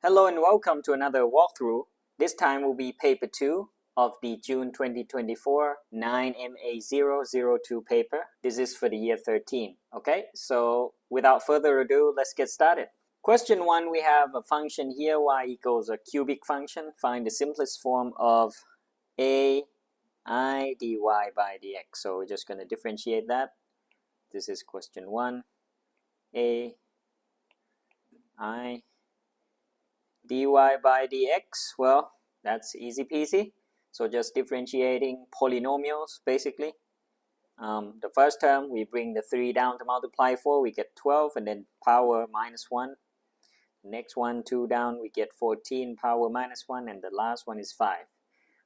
Hello and welcome to another walkthrough. This time will be paper 2 of the June 2024 9MA002 paper. This is for the year 13. Okay, so without further ado, let's get started. Question 1, we have a function here, y equals a cubic function. Find the simplest form of a I dy by dx. So we're just going to differentiate that. This is question 1. A I dy by dx, well, that's easy peasy. So just differentiating polynomials basically. The first term, we bring the 3 down to multiply 4, we get 12, and then power minus 1. The next one, 2 down, we get 14, power minus 1, and the last one is 5.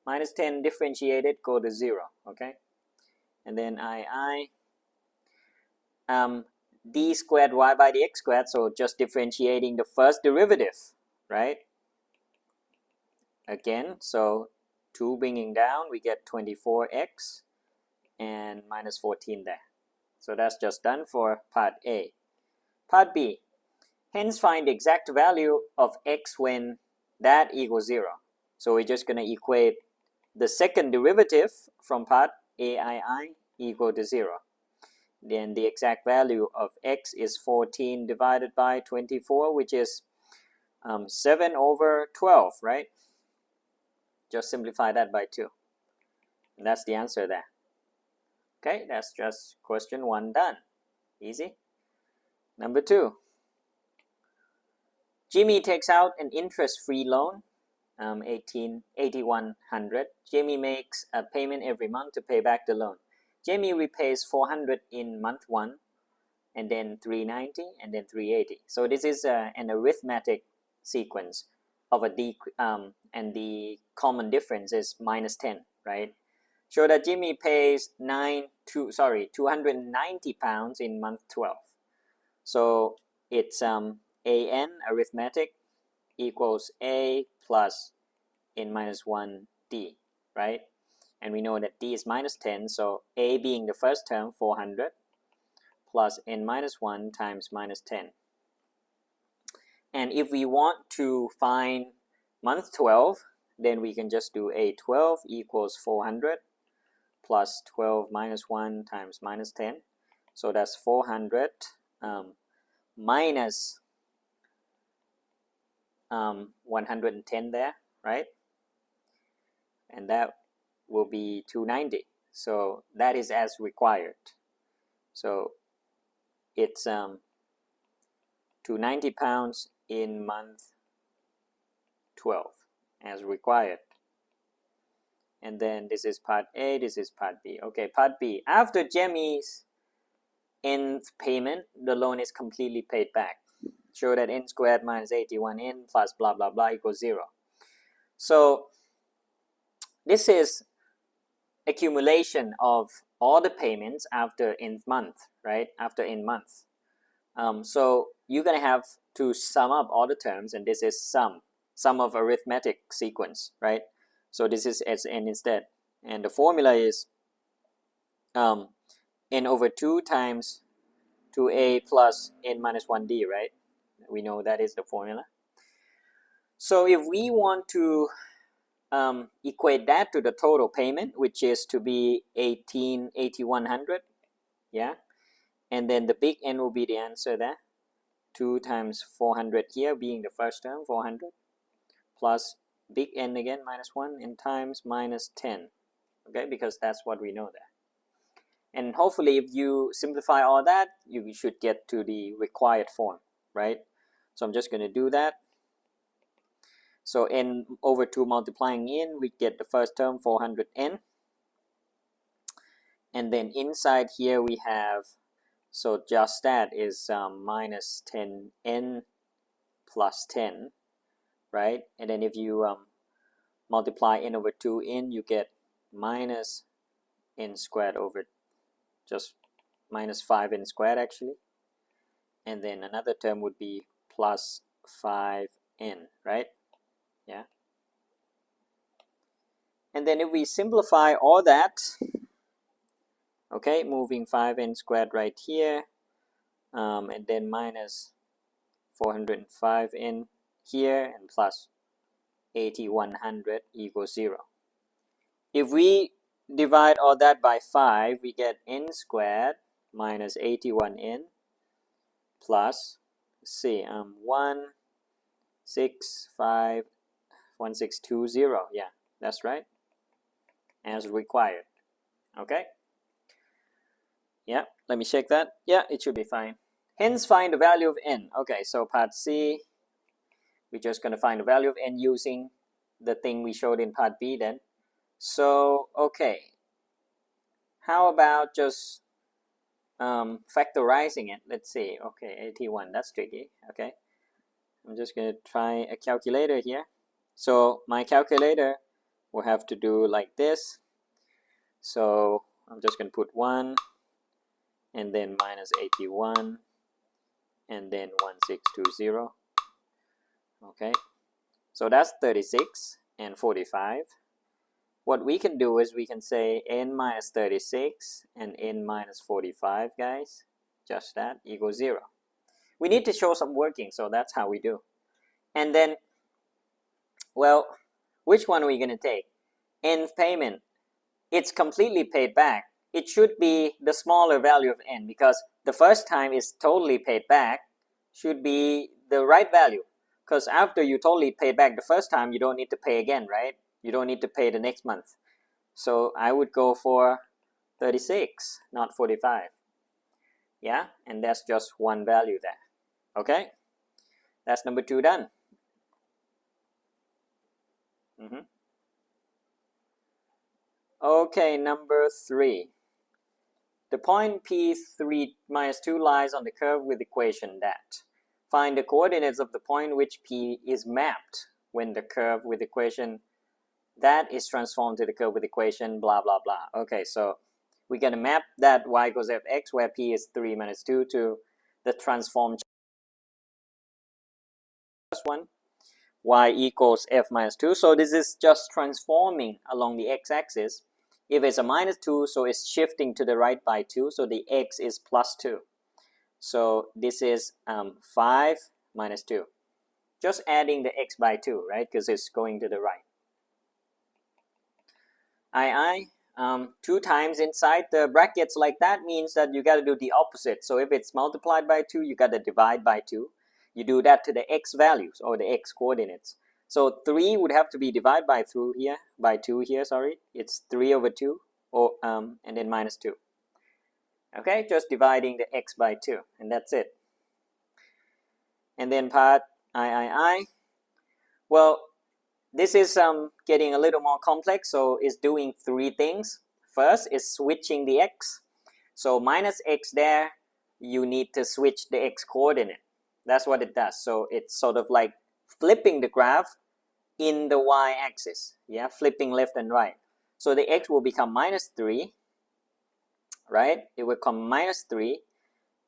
Minus 10 differentiated, go to 0, okay? And then d squared y by dx squared, so just differentiating the first derivative, right? Again, so 2 bringing down, we get 24x and minus 14 there. So that's just done for part A. Part B, hence find the exact value of x when that equals 0. So we're just going to equate the second derivative from part AII equal to 0. Then the exact value of x is 14 divided by 24, which is 7 over 12, right? Just simplify that by 2. And that's the answer there. Okay, that's just question 1 done. Easy. Number 2. Jimmy takes out an interest-free loan, $8,100. Jimmy makes a payment every month to pay back the loan. Jamie repays $400 in month 1, and then $390, and then $380. So this is an arithmetic sequence of a and the common difference is minus 10, right? Show that Jimmy pays 290 pounds in month 12. So it's an arithmetic equals a plus n minus 1 d, right? And we know that d is minus 10, so a being the first term, 400, plus n minus 1 times minus 10. And if we want to find month 12, then we can just do a12 equals 400 plus 12 minus 1 times minus 10. So that's 400 minus 110 there, right? And that will be 290. So that is as required. So it's 290 pounds in month 12 as required. And then this is part A, this is part B. Okay, part B. After Jimmy's nth payment, the loan is completely paid back. Show that n squared minus 81n plus blah blah blah equals 0. So this is accumulation of all the payments after nth month, right? After n month. So you're going to have to sum up all the terms, and this is sum of arithmetic sequence, right? So this is Sn instead. And the formula is n over 2 times 2a plus n minus 1d, right? We know that is the formula. So if we want to equate that to the total payment, which is to be 8,100, yeah? And then the big N will be the answer there. 2 times 400 here being the first term, 400, plus big N again, minus 1, and times minus 10, okay? Because that's what we know there. And hopefully if you simplify all that, you should get to the required form, right? So I'm just going to do that. So n over 2 multiplying in, we get the first term, 400n. And then inside here we have, so just that is minus 10n plus 10, right? And then if you multiply n over 2 in, you get minus n squared over just minus 5n squared actually. And then another term would be plus 5n, right? Yeah. And then if we simplify all that, okay, moving 5n squared right here, and then minus 405n here and plus 8100 equals 0. If we divide all that by 5, we get n squared minus 81n plus, let's see, 1620. Yeah, that's right, as required. Okay, yeah, let me check that. Yeah, it should be fine. Hence find the value of n. Okay, so part C, we're just going to find the value of n using the thing we showed in part B then. So, okay, how about just factorizing it? Let's see. Okay, 81, that's tricky. Okay, I'm just going to try a calculator here. So my calculator will have to do like this. So I'm just going to put 1 and then minus 81 and then 1620. Okay, so that's 36 and 45. What we can do is we can say n minus 36 and n minus 45, guys, just that, equals 0. We need to show some working, so that's how we do. And then, well, which one are we going to take? Nth payment, it's completely paid back. It should be the smaller value of n, because the first time is totally paid back, should be the right value. Because after you totally paid back the first time, you don't need to pay again, right? You don't need to pay the next month. So I would go for 36, not 45. Yeah, and that's just one value there. Okay, that's number 2 done. Okay, number 3. The point P3 minus 2 lies on the curve with equation that. Find the coordinates of the point which P is mapped when the curve with equation that is transformed to the curve with equation blah blah blah. Okay, so we're going to map that y equals fx where P is 3 minus 2 to the transformed one, y equals f minus 2. So this is just transforming along the x-axis. If it's a minus 2, so it's shifting to the right by 2, so the x is plus 2. So this is 5 minus 2. Just adding the x by 2, right? Because it's going to the right. 2 times inside the brackets like that means that you got to do the opposite. So if it's multiplied by 2, you got to divide by 2. You do that to the x values or the x coordinates. So 3 would have to be divided by 2 here, sorry. It's 3 over 2 or and then minus 2. Okay, just dividing the x by 2 and that's it. And then part I. Well, this is getting a little more complex, so it's doing 3 things. First is switching the x. So minus x there, you need to switch the x coordinate. That's what it does. So it's sort of like flipping the graph in the y-axis. Yeah, flipping left and right. So the x will become minus 3, right? It will become minus 3.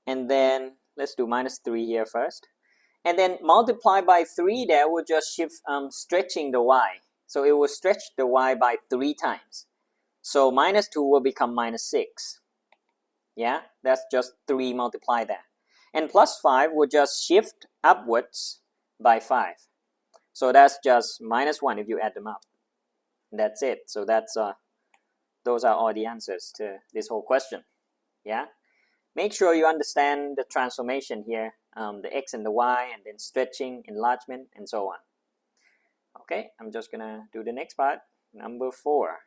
And then let's do minus 3 here first. And then multiply by 3 there will just shift stretching the y. So it will stretch the y by 3 times. So minus 2 will become minus 6. Yeah, that's just 3 multiply that. And plus 5 will just shift upwards by 5. So that's just minus 1 if you add them up. That's it. So that's those are all the answers to this whole question. Yeah. Make sure you understand the transformation here, the x and the y, and then stretching, enlargement, and so on. Okay, I'm just going to do the next part, number 4.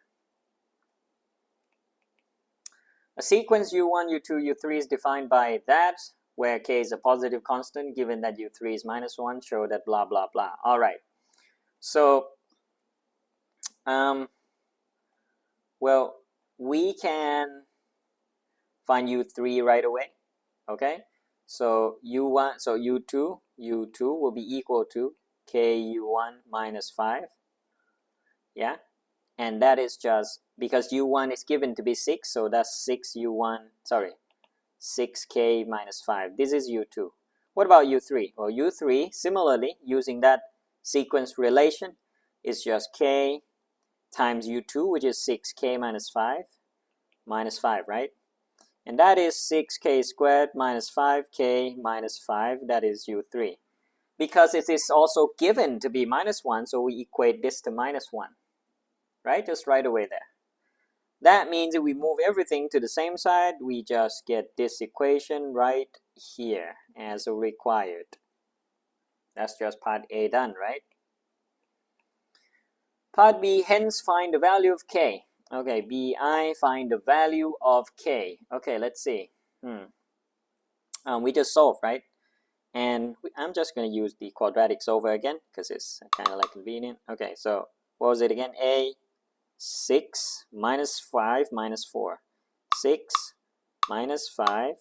A sequence U1, U2, U3 is defined by that, where k is a positive constant, given that U3 is minus 1, show that blah, blah, blah. All right. So, well, we can find U3 right away. Okay, so U1, so U2 will be equal to KU1 minus 5. Yeah, and that is just because U1 is given to be 6, so that's 6K minus 5. This is U2. What about U3? Well, U3, similarly, using that sequence relation, is just K times U2, which is 6K minus 5, right? And that is 6k squared minus 5k minus 5, that is U3. because it is also given to be minus 1, so we equate this to minus 1, right? Just right away there. That means if we move everything to the same side, we just get this equation right here as required. That's just part A done, right? Part B, hence find the value of k. Okay, BI, find the value of k. Okay, let's see. We just solved, right? And I'm just going to use the quadratic solver again because it's kind of like convenient. Okay, so what was it again? A 6 minus 5 minus 4. 6 minus 5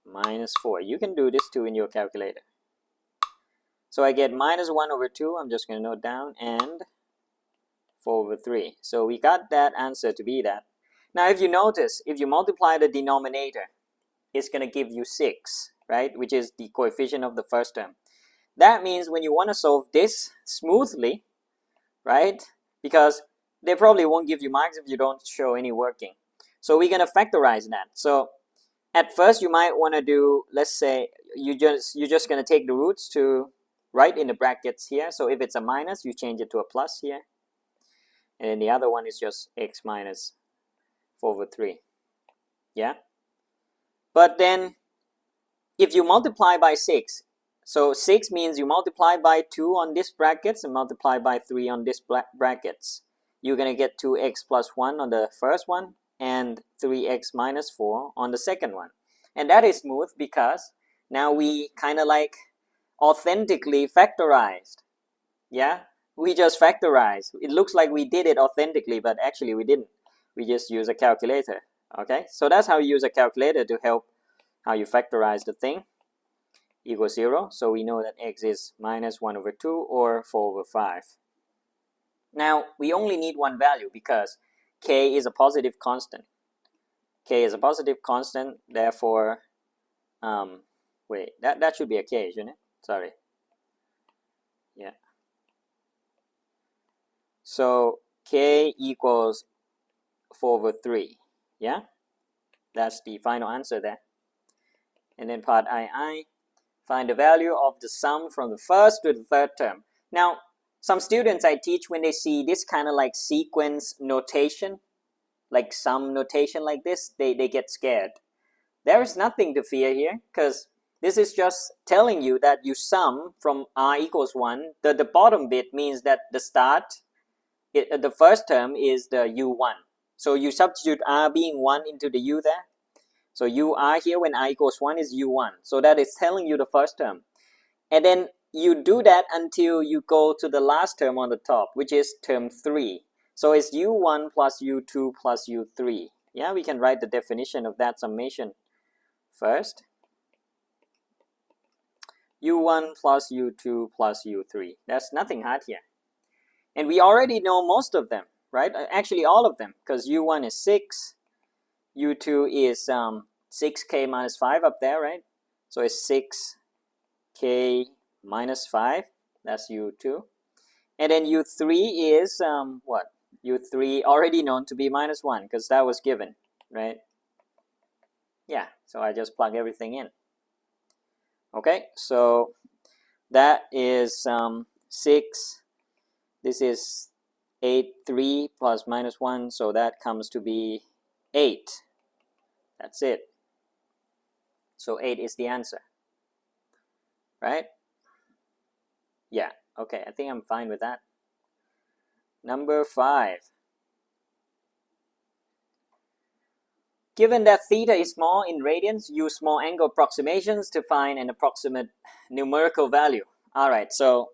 minus 4. You can do this too in your calculator. So I get minus 1 over 2. I'm just going to note down, and 4 over 3. So we got that answer to be that. Now if you notice, if you multiply the denominator, it's going to give you 6, right? Which is the coefficient of the first term. That means when you want to solve this smoothly, right? Because they probably won't give you marks if you don't show any working. So we're going to factorize that. So at first you might want to do, let's say, you're just going to take the roots to right in the brackets here. So if it's a minus, you change it to a plus here. And then the other one is just x minus 4 over 3. Yeah? But then if you multiply by 6, so 6 means you multiply by 2 on this brackets and multiply by 3 on this brackets. You're going to get 2x plus 1 on the first one and 3x minus 4 on the second one. And that is smooth because now we kind of like authentically factorized. Yeah, we just factorized. It looks like we did it authentically, but actually we didn't. We just use a calculator. Okay, so that's how you use a calculator to help how you factorize the thing. Equals 0, so we know that x is minus 1 over 2 or 4 over 5. Now we only need one value because k is a positive constant. K is a positive constant, therefore wait, that should be a k, shouldn't it? Sorry. Yeah. So k equals 4 over 3. Yeah, that's the final answer there. And then part II, find the value of the sum from the first to the third term. Now, some students I teach, when they see this kind of like sequence notation, like sum notation like this, they get scared. There is nothing to fear here because this is just telling you that you sum from r equals 1. The bottom bit means that the start, the first term is the u1. So you substitute r being 1 into the u there. So u r here when r equals 1 is u1. So that is telling you the first term. And then you do that until you go to the last term on the top, which is term 3. So it's u1 plus u2 plus u3. Yeah, we can write the definition of that summation first. u1 plus u2 plus u3. That's nothing hard here. And we already know most of them, right? Actually all of them, because u1 is 6. U2 is 6k minus 5 up there, right? So it's 6k minus 5. That's U2. And then U3 is what? U3 already known to be minus 1 because that was given, right? Yeah, so I just plug everything in. Okay, so that is 6. This is 8, 3 plus minus 1, so that comes to be 8. That's it. So 8 is the answer, right? Yeah, okay, I think I'm fine with that. Number 5. Given that theta is small in radians, use small angle approximations to find an approximate numerical value. All right, so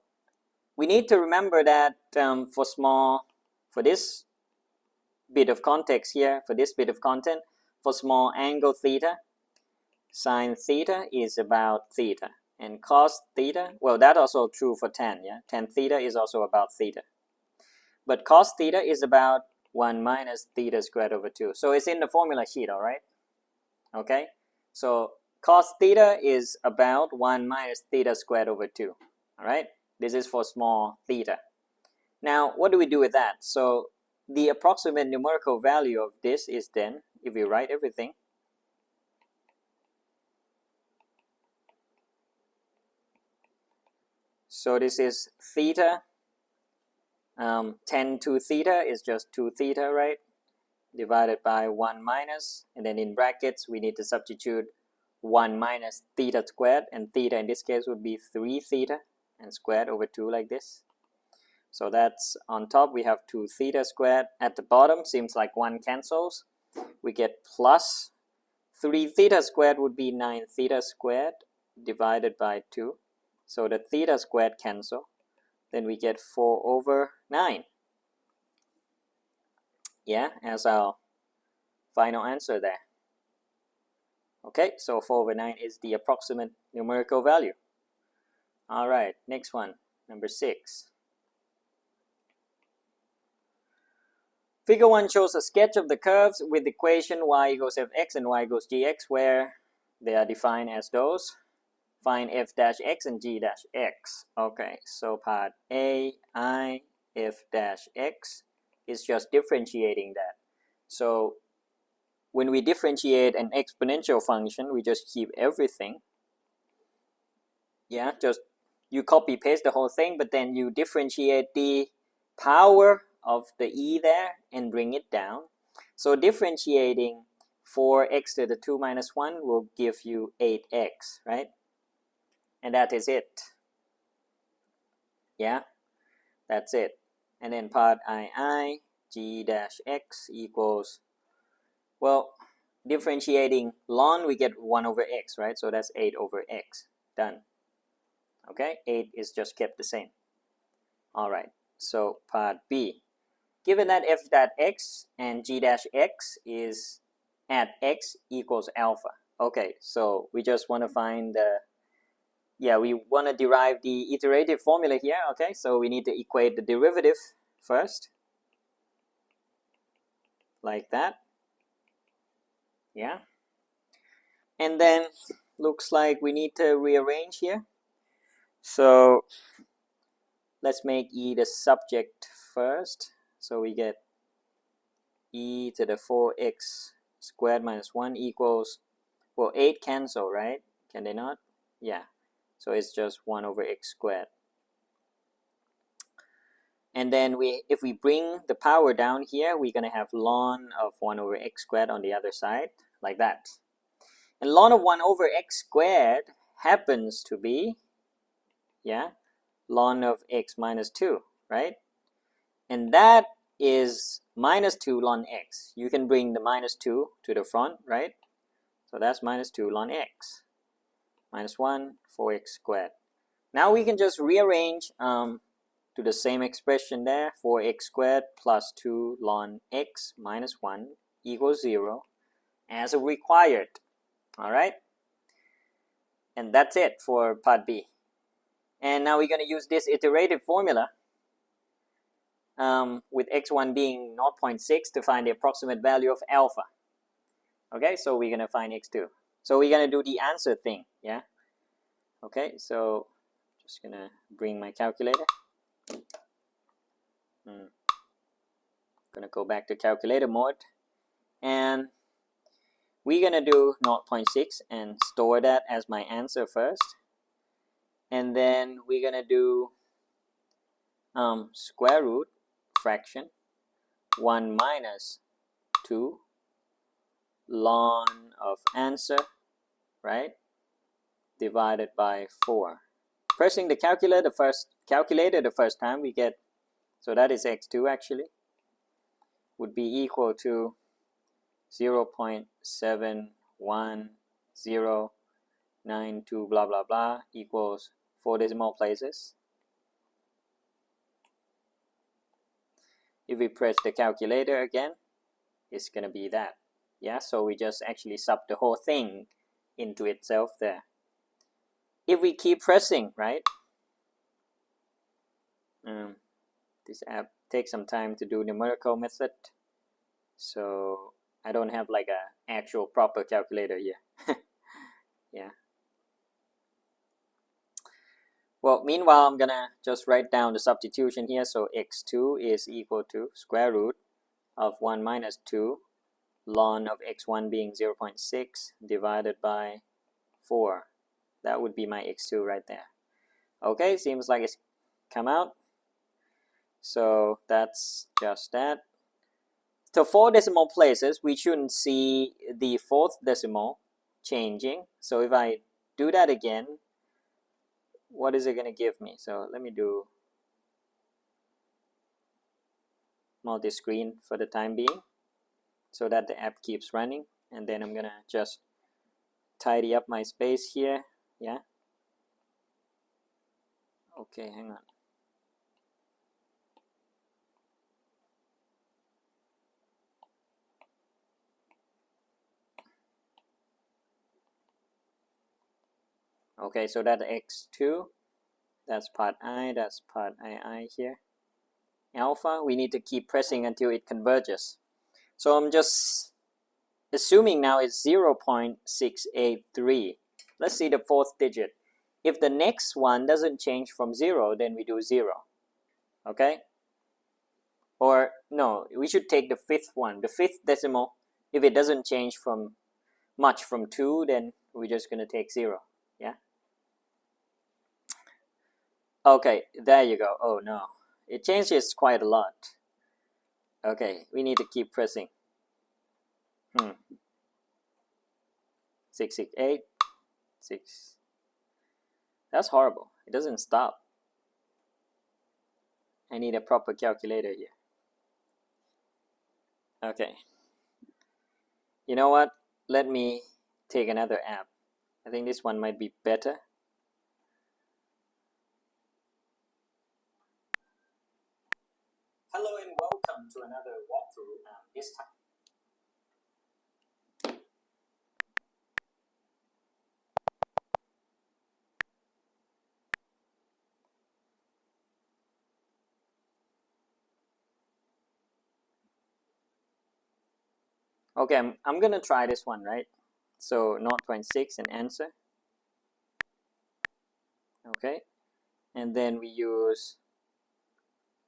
we need to remember that for this bit of context here, for this bit of content, for small angle theta, sine theta is about theta. And cos theta, well, that's also true for tan, yeah? Tan theta is also about theta. But cos theta is about 1 minus theta squared over 2. So it's in the formula sheet, all right? Okay? So cos theta is about 1 minus theta squared over 2, all right? This is for small theta. Now, what do we do with that? So the approximate numerical value of this is then, if we write everything, So this is theta. 10 to theta is just 2 theta, right? Divided by 1 minus, and then in brackets we need to substitute 1 minus theta squared, and theta in this case would be 3 theta and squared over 2 like this. So that's on top we have 2 theta squared. At the bottom seems like 1 cancels. We get plus 3 theta squared would be 9 theta squared divided by 2. So the theta squared cancel. Then we get 4 over 9. Yeah, as our final answer there. Okay, so 4 over 9 is the approximate numerical value. Alright, next one, number 6. Figure 1 shows a sketch of the curves with the equation y equals fx and y equals gx, where they are defined as those. Find f dash x and g dash x. Okay, so part A, I, f dash x is just differentiating that. So when we differentiate an exponential function, we just keep everything. Yeah, just you copy paste the whole thing, but then you differentiate the power of the e there and bring it down. So differentiating 4x to the 2 minus 1 will give you 8x, right? And that is it. Yeah, that's it. And then part II, g dash x equals, well, differentiating ln, we get 1 over x, right? So that's 8 over x. Done. Okay, 8 is just kept the same. All right, so part B. Given that f dash x and g dash x is at x equals alpha. Okay, so we just want to find the, we want to derive the iterative formula here. Okay, so we need to equate the derivative first. Like that. Yeah. And then looks like we need to rearrange here. So let's make e the subject first. So we get e to the 4x squared minus 1 equals, well, 8 cancel, right? Can they not? Yeah. So it's just 1 over x squared. And then if we bring the power down here, we're going to have ln of 1 over x squared on the other side, like that. And ln of 1 over x squared happens to be, ln of x minus 2, right? And that is minus 2 ln x. You can bring the minus 2 to the front, right? So that's minus 2 ln x. Minus 1, 4x squared. Now we can just rearrange to the same expression there. 4x squared plus 2 ln x minus 1 equals 0 as required. Alright? And that's it for part B. And now we're going to use this iterative formula with x1 being 0.6 to find the approximate value of alpha. Okay, so we're going to find x2. So we're going to do the answer thing, yeah? Okay, so just going to bring my calculator. Going to go back to calculator mode. And we're going to do 0.6 and store that as my answer first. And then we're going to do square root fraction 1 minus 2 ln of answer, right, divided by 4. Pressing the calculator the first time we get, so that is x2 actually, would be equal to 0.71092 blah blah blah equals 4 decimal places. If we press the calculator again, it's going to be that. Yeah, so we just actually sub the whole thing into itself there. If we keep pressing, right, this app takes some time to do numerical method, so I don't have like a actual proper calculator here. Yeah. Well, meanwhile, I'm gonna just write down the substitution here. So x2 is equal to square root of 1 minus 2 ln of x1 being 0.6 divided by 4. That would be my x2 right there. Okay, seems like it's come out. So that's just that. So 4 decimal places, we shouldn't see the 4th decimal changing. So if I do that again, what is it going to give me? So let me do multi-screen for the time being so that the app keeps running, and then I'm gonna just tidy up my space here. Yeah, okay, hang on. Okay, so that's x2, that's part I, that's part II here. Alpha, we need to keep pressing until it converges. So I'm just assuming now it's 0.683. Let's see the 4th digit. If the next one doesn't change from 0, then we do 0. Okay? Or no, we should take the 5th one, the 5th decimal. If it doesn't change from much from 2, then we're just going to take 0. Yeah? Okay, there you go. Oh no, it changes quite a lot. Okay, we need to keep pressing. 668, 6. That's horrible. It doesn't stop. I need a proper calculator here. Okay. You know what? Let me take another app. I think this one might be better. Hello and welcome to another walkthrough. This time. Okay, I'm gonna try this one, right? So 0.6 and answer. Okay, and then we use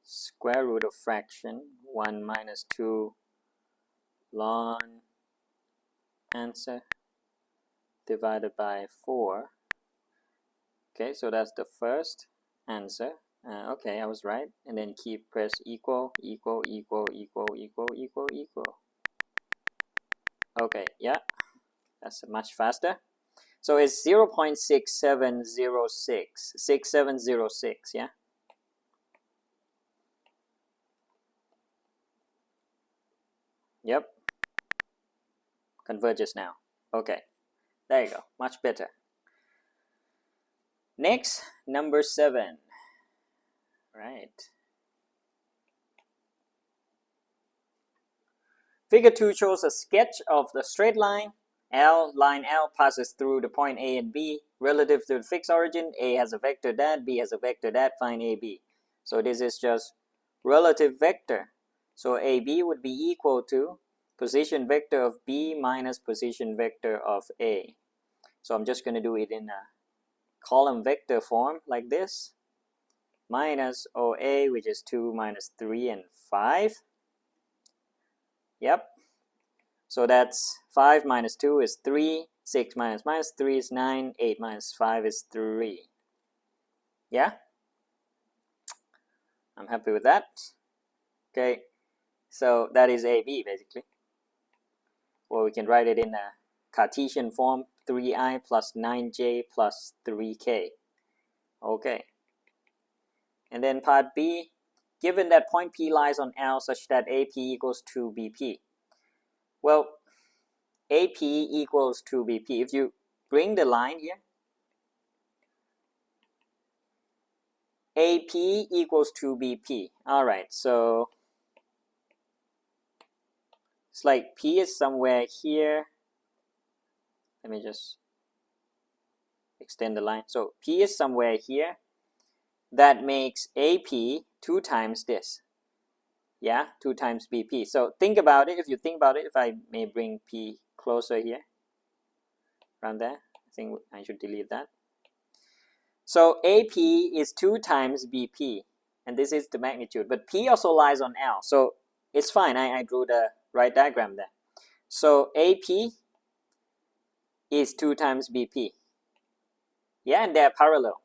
square root of fraction 1 minus 2 ln answer divided by 4. Okay, so that's the first answer. Okay, I was right. And then keep press equal. Okay, yeah, that's much faster. So it's 0.6706, 6706, yeah? Yep. Converges now. Okay, there you go, much better. Next, number 7. Right. Figure 2 shows a sketch of the straight line. Line L passes through the point A and B. Relative to the fixed origin, A has a vector that, B has a vector that, find AB. So this is just relative vector. So AB would be equal to position vector of B minus position vector of A. So I'm just going to do it in a column vector form like this. Minus OA, which is 2 minus 3 and 5. Yep. So that's 5 minus 2 is 3, 6 minus 3 is 9, 8 minus 5 is 3. Yeah? I'm happy with that. Okay, so that is AB basically. Or we can write it in a Cartesian form, 3i plus 9j plus 3k. Okay. And then part B, given that point P lies on L such that AP equals to BP. Well, AP equals to BP. If you bring the line here, AP equals to BP. All right, so it's like P is somewhere here. Let me just extend the line. So P is somewhere here. That makes AP 2 times this. Yeah, 2 times BP. So think about it. If you think about it, if I may bring P closer here, around there, I think I should delete that. So AP is 2 times BP, and this is the magnitude. But P also lies on L, so it's fine. I drew the right diagram there. So AP is 2 times BP. Yeah, and they're parallel.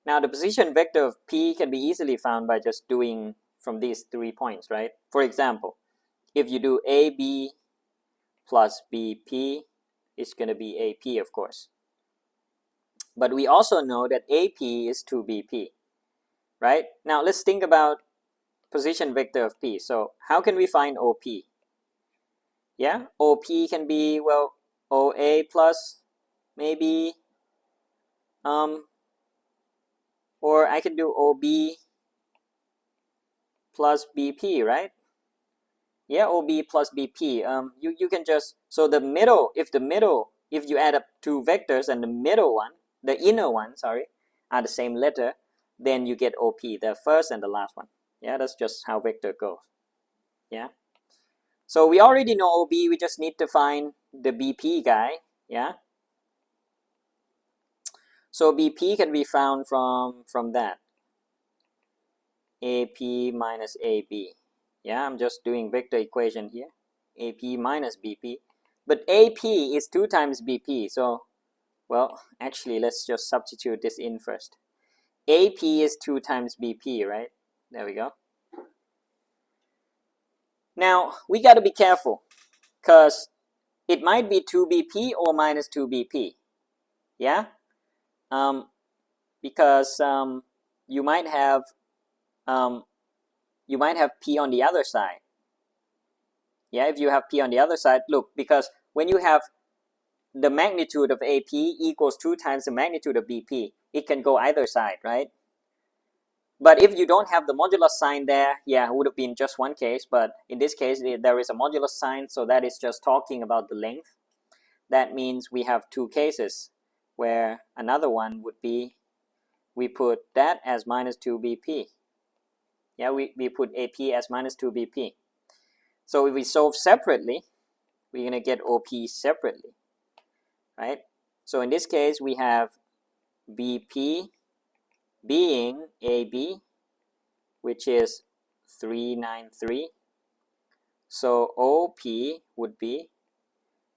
Now the position vector of P can be easily found by just doing from these 3 points, right? For example, if you do AB plus BP, it's going to be AP, of course. But we also know that AP is 2BP, right? Now let's think about position vector of P. So how can we find OP? Yeah, OP can be, well, OA plus maybe, or I can do OB plus BP, right? Yeah, OB plus BP. You can just, so the middle, if you add up two vectors and the middle one, the inner one, sorry, are the same letter, then you get OP, the first and the last one. Yeah, that's just how vector goes. Yeah. So we already know OB, we just need to find the BP guy. Yeah. So BP can be found from that. AP minus AB. Yeah, I'm just doing vector equation here. AP minus BP. But AP is 2 times BP. So, well, actually, let's just substitute this in first. AP is 2 times BP, right? There we go. Now, we got to be careful because it might be 2BP or minus 2BP. Yeah? Because you might have P on the other side. Yeah, if you have P on the other side, look, because when you have the magnitude of AP equals 2 times the magnitude of BP, it can go either side, right? But if you don't have the modulus sign there, yeah, it would have been just one case, but in this case, there is a modulus sign, so that is just talking about the length. That means we have 2 cases, where another one would be, we put that as minus 2 BP. Yeah, we put AP as minus 2 BP. So if we solve separately, we're going to get OP separately, right? So in this case, we have BP being AB, which is 393. So OP would be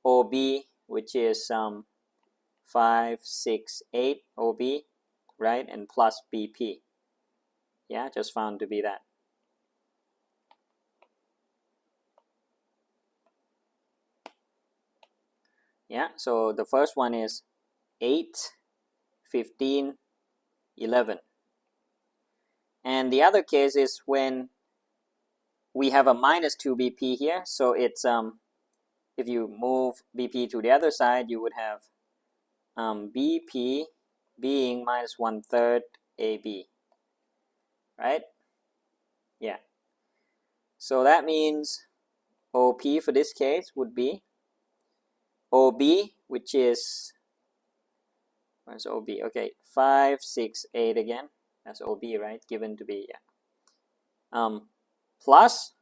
OB, which is 568 OB, right? And plus BP. Yeah, just found to be that. Yeah, so the first one is 8, 15, 11. And the other case is when we have a minus 2 BP here. So it's, if you move BP to the other side, you would have BP being minus 1/3 AB, right? Yeah. So that means OP for this case would be OB, which is, where's OB? Okay, 568 again. That's OB, right? Given to be, yeah. Plus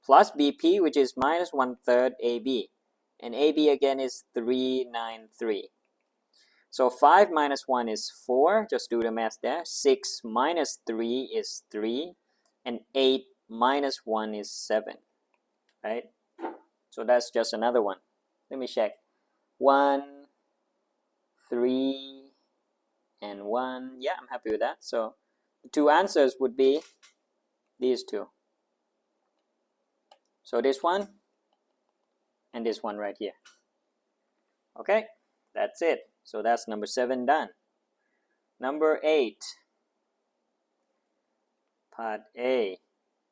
BP, which is minus 1/3 AB. And AB again is 393. So 5 minus 1 is 4. Just do the math there. 6 minus 3 is 3. And 8 minus 1 is 7. Right? So that's just another one. Let me check. 1, 3, and 1. Yeah, I'm happy with that. So the 2 answers would be these 2. So this one and this one right here. Okay, that's it. So that's number 7 done. Number 8, part A.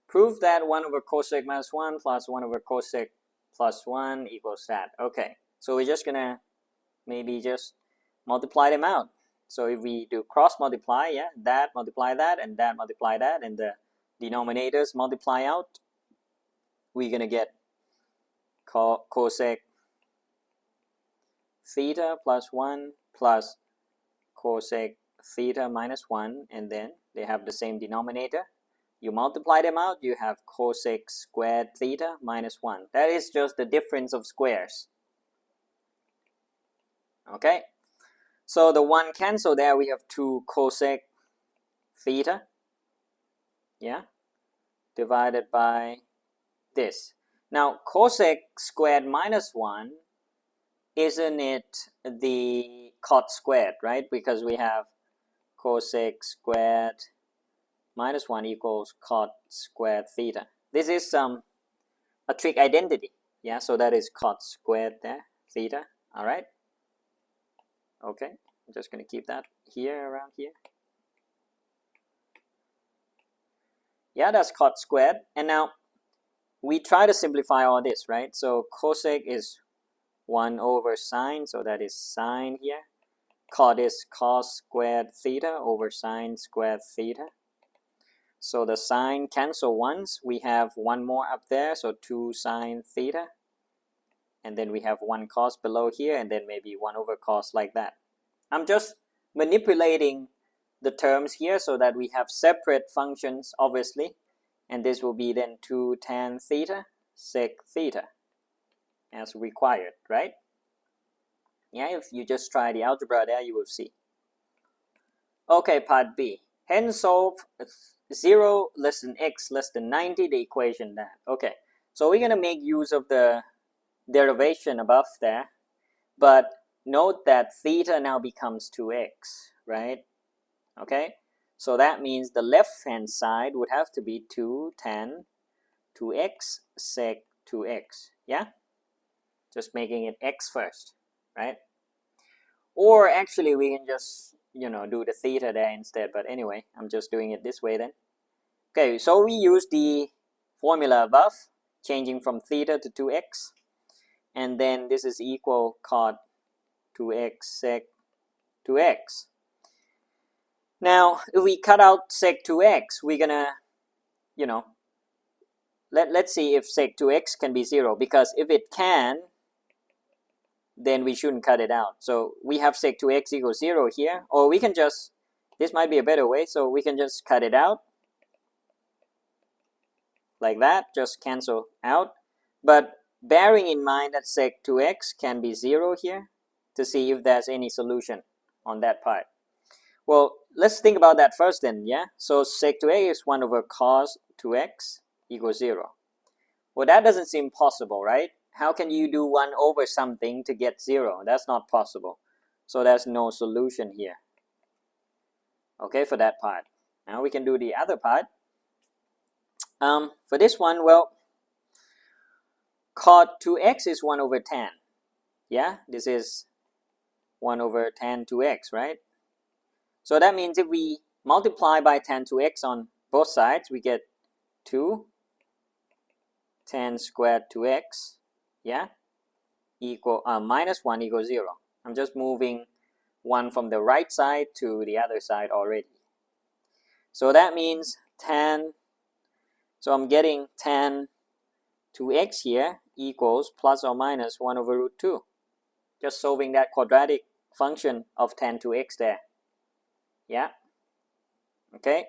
Prove that 1 over cosec minus 1 plus 1 over cosec plus 1 equals that. Okay, so we're just gonna maybe just multiply them out. So if we do cross multiply, yeah, that multiply that and that multiply that, and the denominators multiply out, we're gonna get cosec theta plus 1 plus cosec theta minus 1, and then they have the same denominator. You multiply them out, you have cosec squared theta minus 1. That is just the difference of squares. Okay, so the 1 cancel there, we have 2 cosec theta, yeah, divided by this. Now cosec squared minus 1, isn't it the cot squared, right? Because we have cosec squared minus 1 equals cot squared theta. This is a trig identity. Yeah, so that is cot squared there, theta. All right. Okay, I'm just going to keep that here, around here. Yeah, that's cot squared. And now we try to simplify all this, right? So cosec is 1 over sine, so that is sine here. Cot is cos squared theta over sine squared theta. So the sine cancel once. We have one more up there, so 2 sine theta. And then we have 1 cos below here, and then maybe 1 over cos, like that. I'm just manipulating the terms here so that we have separate functions, obviously. And this will be then 2 tan theta sec theta as required, right? Yeah, if you just try the algebra there, you will see. Okay, part B. Hence solve 0 less than x less than 90, the equation that. Okay, so we're going to make use of the derivation above there. But note that theta now becomes 2x, right? Okay, so that means the left-hand side would have to be 2 tan 2x sec 2x, yeah? Just making it x first, right? Or actually we can just, do the theta there instead, but anyway, I'm just doing it this way then. Okay, so we use the formula above, changing from theta to 2x, and then this is equal cot 2x sec 2x. Now, if we cut out sec 2x, we're gonna, let's see if sec 2x can be 0, because if it can, then we shouldn't cut it out. So we have sec 2x equals 0 here, or we can just, this might be a better way, so we can just cut it out like that, just cancel out. But bearing in mind that sec 2x can be 0 here, to see if there's any solution on that part. Well, let's think about that first then, yeah? So sec 2x is 1 over cos 2x equals 0. Well, that doesn't seem possible, right? How can you do 1 over something to get 0? That's not possible. So there's no solution here. Okay, for that part. Now we can do the other part. For this one, well, cot 2x is 1 over tan. Yeah, this is 1 over tan 2x, right? So that means if we multiply by tan 2x on both sides, we get 2 tan squared 2x, yeah, equal minus 1 equals 0. I'm just moving 1 from the right side to the other side already. So that means tan, so I'm getting tan 2x here equals plus or minus 1 over root 2. Just solving that quadratic function of tan 2x there. Yeah. Okay.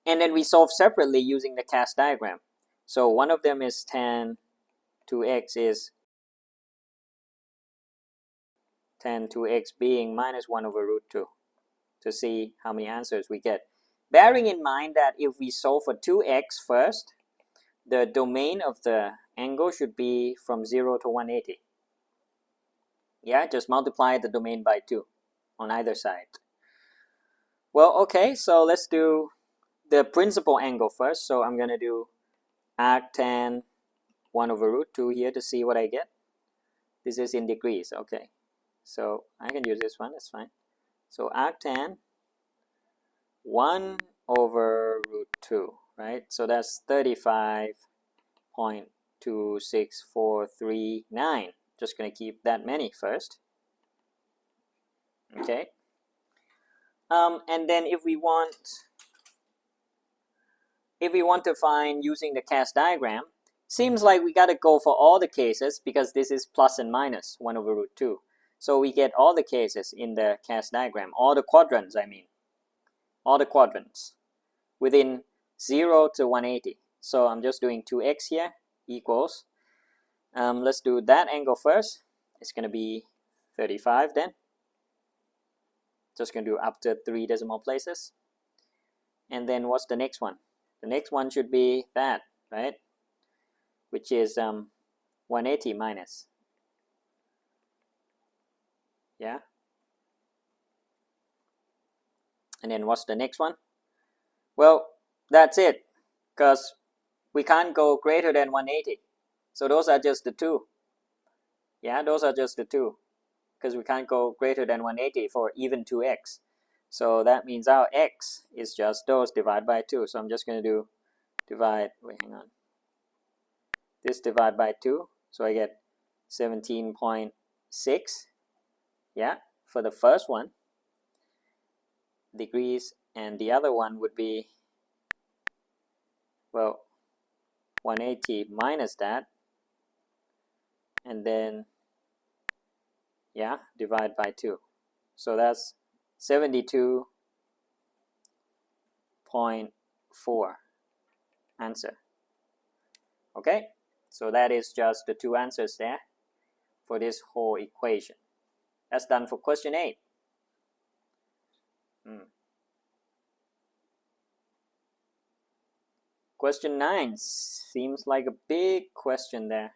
And then we solve separately using the cast diagram. So one of them is tan 2x is tan 2x being minus 1 over root 2 to see how many answers we get. Bearing in mind that if we solve for 2x first, the domain of the angle should be from 0 to 180. Yeah, just multiply the domain by 2 on either side. Well, okay, so let's do the principal angle first. So I'm going to do arctan 1 over root 2 here to see what I get. This is in degrees, okay. So I can use this one, that's fine. So arctan 1 over root 2, right? So that's 35.26439. Just going to keep that many first. Okay. And then if we want to find using the cast diagram, seems like we got to go for all the cases because this is plus and minus 1 over root 2. So we get all the cases in the cast diagram, all the quadrants, I mean. All the quadrants within 0 to 180. So I'm just doing 2x here equals, let's do that angle first. It's going to be 35 then. Just going to do up to 3 decimal places. And then what's the next one? The next one should be that, right? Which is 180 minus. Yeah. And then what's the next one? Well, that's it, because we can't go greater than 180. So those are just the two. Yeah, those are just the two, because we can't go greater than 180 for even 2x. So that means our x is just those divided by 2. So I'm just going to do divide, hang on. This divide by 2. So I get 17.6. Yeah, for the first one, degrees, and the other one would be, well, 180 minus that, and then, yeah, divide by 2. So that's 72.4 answer. Okay, so that is just the two answers there for this whole equation. That's done for question 8. Question 9 seems like a big question there.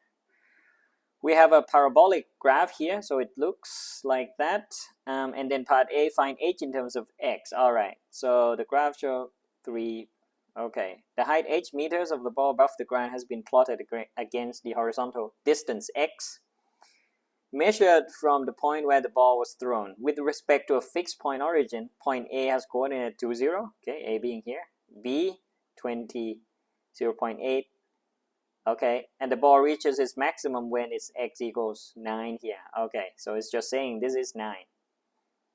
We have a parabolic graph here, so it looks like that. And then part A, find h in terms of x. All right, so the graph shows 3. Okay, the height h meters of the ball above the ground has been plotted against the horizontal distance x, measured from the point where the ball was thrown. With respect to a fixed point origin, point A has coordinate 2, 0. Okay, A being here. B, 20, 0.8. Okay, and the ball reaches its maximum when its x equals 9 here. Okay, so it's just saying this is 9.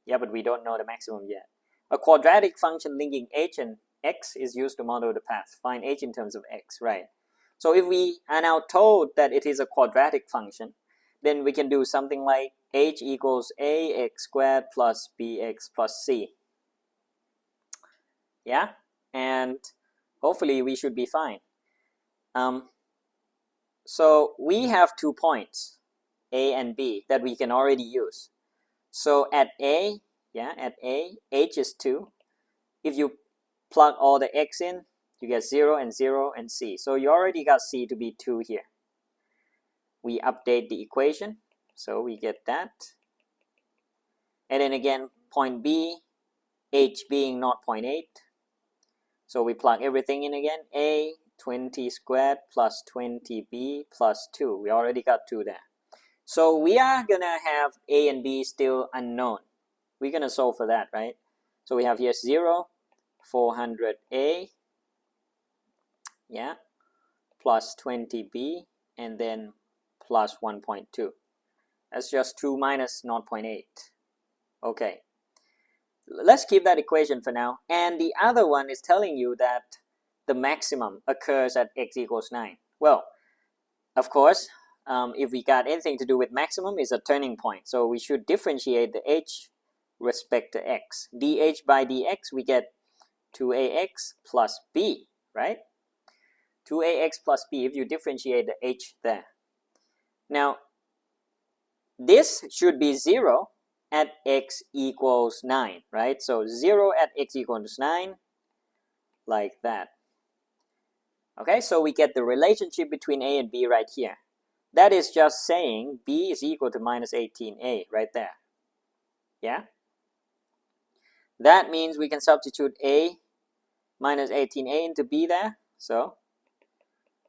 Yeah, but we don't know the maximum yet. A quadratic function linking h and x is used to model the path. Find h in terms of x, right? So if we are now told that it is a quadratic function, then we can do something like h equals ax squared plus bx plus c. Yeah, and hopefully we should be fine. So we have 2 points, A and B, that we can already use. So at A, h is 2. If you plug all the x in, you get 0 and 0 and c. So you already got c to be 2 here. We update the equation, so we get that. And then again, point B, h being 0.8. So we plug everything in again. A, 20 squared plus 20b plus 2. We already got 2 there. So we are going to have a and b still unknown. We're going to solve for that, right? So we have here 0, 400a, yeah, plus 20b, and then plus 1.2. That's just 2 minus 0.8. Okay. Let's keep that equation for now. And the other one is telling you that the maximum occurs at x equals 9. Well, of course, if we got anything to do with maximum, is a turning point. So we should differentiate the h respect to x. dh by dx, we get 2ax plus b, right? 2ax plus b if you differentiate the h there. Now, this should be 0 at x equals 9, right? So 0 at x equals 9, like that. Okay, so we get the relationship between a and b right here. That is just saying b is equal to minus 18a right there. Yeah? That means we can substitute a minus 18a into b there. So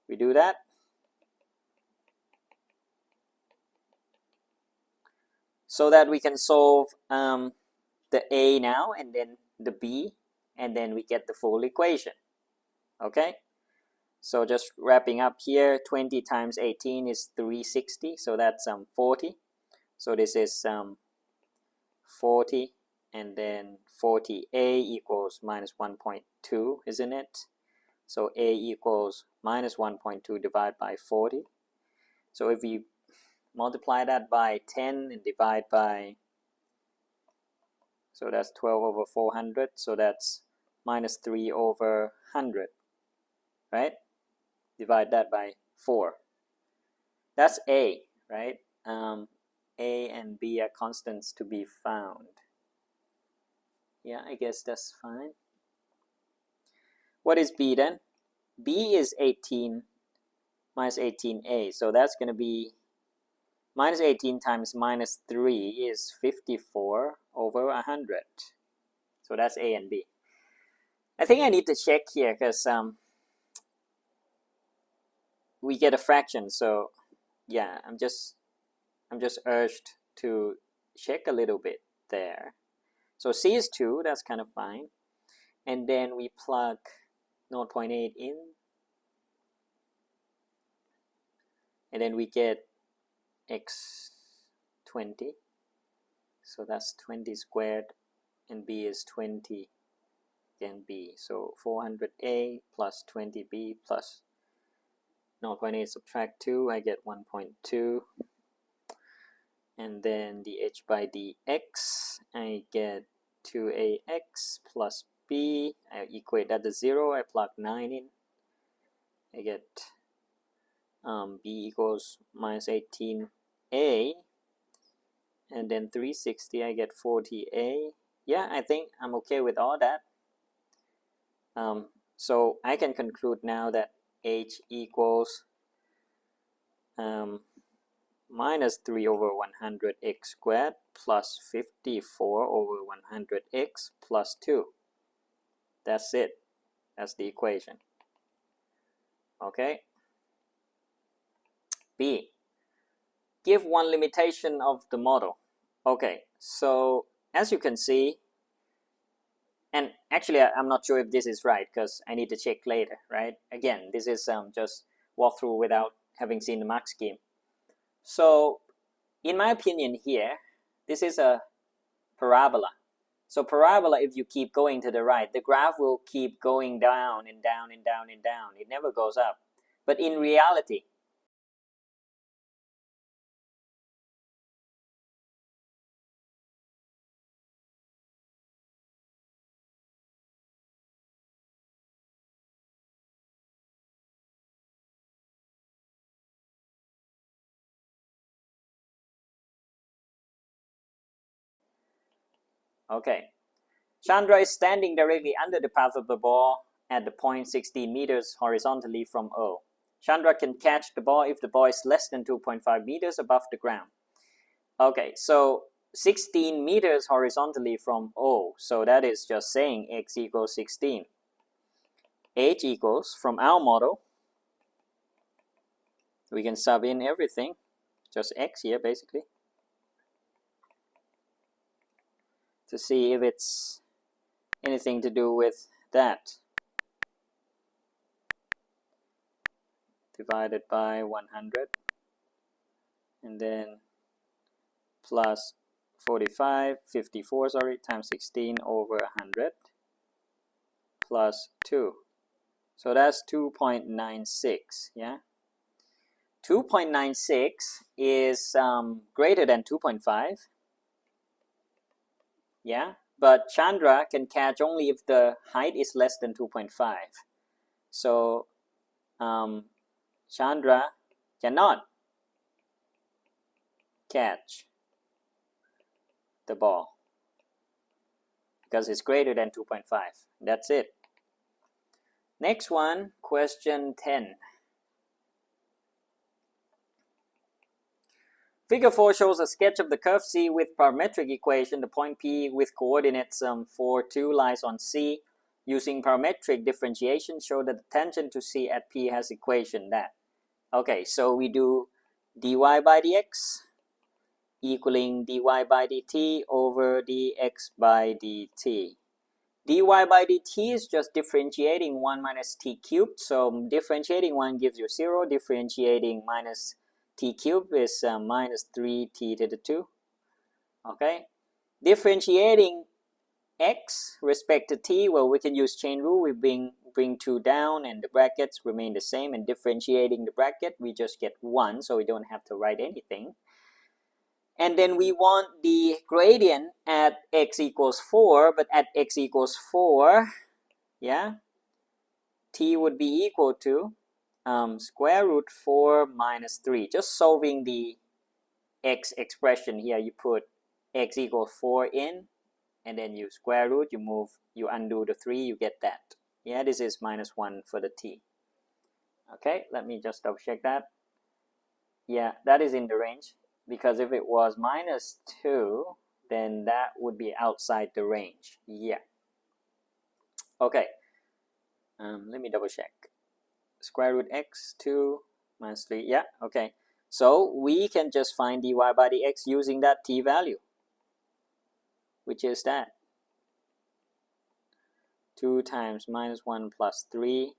we do that. So that we can solve the a now and then the b, and then we get the full equation. Okay? So just wrapping up here, 20 times 18 is 360, so that's 40. So this is 40, and then 40a equals minus 1.2, isn't it? So a equals minus 1.2 divided by 40. So if we multiply that by 10 and divide by, so that's 12 over 400, so that's minus 3 over 100, right? Divide that by 4. That's a, right? A and b are constants to be found. Yeah, I guess that's fine. What is b then? B is 18 minus 18a, so that's going to be minus 18 times minus 3 is 54 over 100. So that's A and B. I think I need to check here because we get a fraction. So yeah, I'm just urged to check a little bit there. So C is 2, that's kind of fine. And then we plug 0.8 in. And then we get x 20. So that's 20 squared. And B is 20. Again, B. So 400A plus 20B plus 0.8 subtract 2. I get 1.2. And then dh by dx, I get 2ax plus b. I equate that to 0. I plug 9 in. I get b equals minus 18a. And then 360, I get 40a. Yeah, I think I'm okay with all that. So I can conclude now that h equals minus 3 over 100x squared plus 54 over 100x plus 2. That's it. That's the equation. Okay. B. Give one limitation of the model. Okay, so as you can see, and actually I'm not sure if this is right because I need to check later, right? Again, this is just walkthrough without having seen the mark scheme. So in my opinion here, this is a parabola. So parabola, if you keep going to the right, the graph will keep going down and down and down and down. It never goes up. But in reality, okay, Chandra is standing directly under the path of the ball at the point 16 meters horizontally from O. Chandra can catch the ball if the ball is less than 2.5 meters above the ground. Okay, so 16 meters horizontally from O. So that is just saying x equals 16. H equals, from our model, we can sub in everything, just x here basically, to see if it's anything to do with that. Divided by 100, and then plus 54 times 16 over 100 plus 2. So that's 2.96, yeah? 2.96 is greater than 2.5, yeah? But Chandra can catch only if the height is less than 2.5. So Chandra cannot catch the ball because it's greater than 2.5. That's it. Next one, question 10. Figure 4 shows a sketch of the curve C with parametric equation. The point P with coordinates 4, 2 lies on C. Using parametric differentiation, show that the tangent to C at P has equation that. Okay, so we do dy by dx equaling dy by dt over dx by dt. dy by dt is just differentiating 1 minus t cubed. So differentiating 1 gives you 0. Differentiating minus t cubed is minus 3t to the 2. Okay. Differentiating x respect to t, well, we can use chain rule. We bring 2 down and the brackets remain the same. And differentiating the bracket, we just get 1. So we don't have to write anything. And then we want the gradient at x equals 4. But at x equals 4, yeah, t would be equal to square root 4 minus 3. Just solving the x expression here, you put x equals 4 in, and then you square root, you undo the 3, you get that. Yeah, this is minus 1 for the t. Okay, let me just double check that. Yeah, that is in the range, because if it was minus 2, then that would be outside the range. Yeah, Okay, let me double check. Square root x 2 minus 3, yeah, okay. So we can just find dy by dx using that t value, which is that 2 times minus 1 plus 3.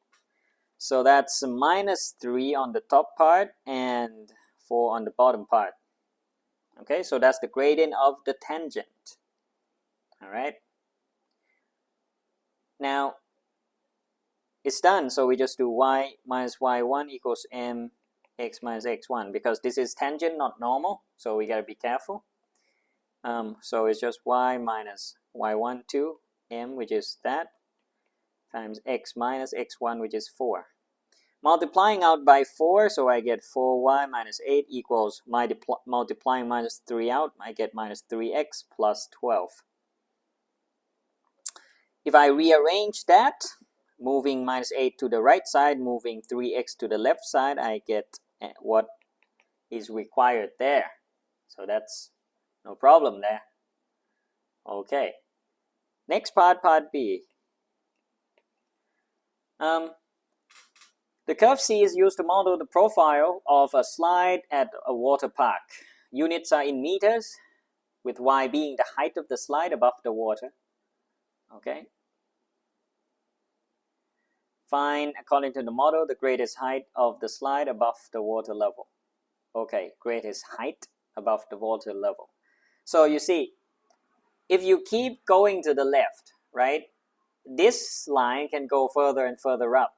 So that's minus 3 on the top part and 4 on the bottom part. Okay, so that's the gradient of the tangent. All right. Now, it's done, so we just do y minus y1 equals mx minus x1, because this is tangent, not normal, so we gotta be careful. So it's just y minus y1 to m, which is that, times x minus x1, which is 4. Multiplying out by 4, so I get 4y minus 8 equals, multiplying minus 3 out, I get minus 3x plus 12. If I rearrange that, moving minus 8 to the right side, moving 3x to the left side, I get what is required there. So that's no problem there. Okay. Next part, part B. The curve C is used to model the profile of a slide at a water park. Units are in meters, with y being the height of the slide above the water. Okay. Find, according to the model, the greatest height of the slide above the water level. Okay, greatest height above the water level. So you see, if you keep going to the left, right, this line can go further and further up.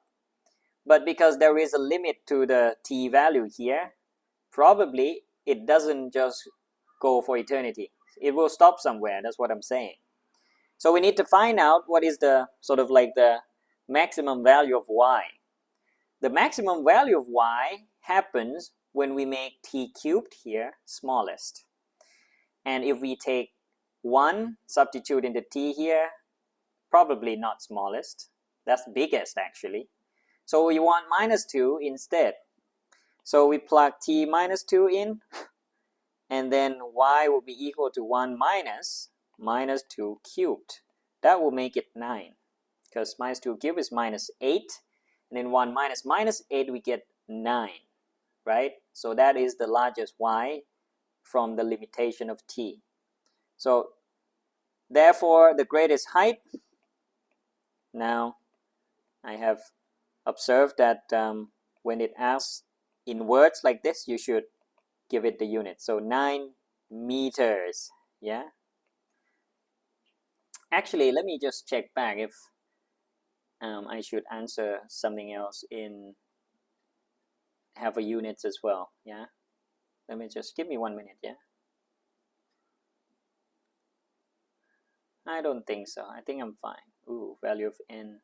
But because there is a limit to the t value here, probably it doesn't just go for eternity. It will stop somewhere, that's what I'm saying. So we need to find out what is the sort of like the maximum value of y. The maximum value of y happens when we make t cubed here smallest. And if we take 1, substitute in the t here, probably not smallest. That's biggest actually. So we want minus 2 instead. So we plug t minus 2 in, and then y will be equal to 1 minus 2 cubed. That will make it 9. Because minus 2 cubed is minus 8, and then 1 minus 8, we get 9, right? So that is the largest y from the limitation of t. So therefore, the greatest height, now I have observed that when it asks in words like this, you should give it the unit. So 9 meters, yeah? Actually, let me just check back if I should answer something else in have a units as well, yeah? Let me just, give me 1 minute, yeah? I don't think so. I think I'm fine. Ooh, value of n.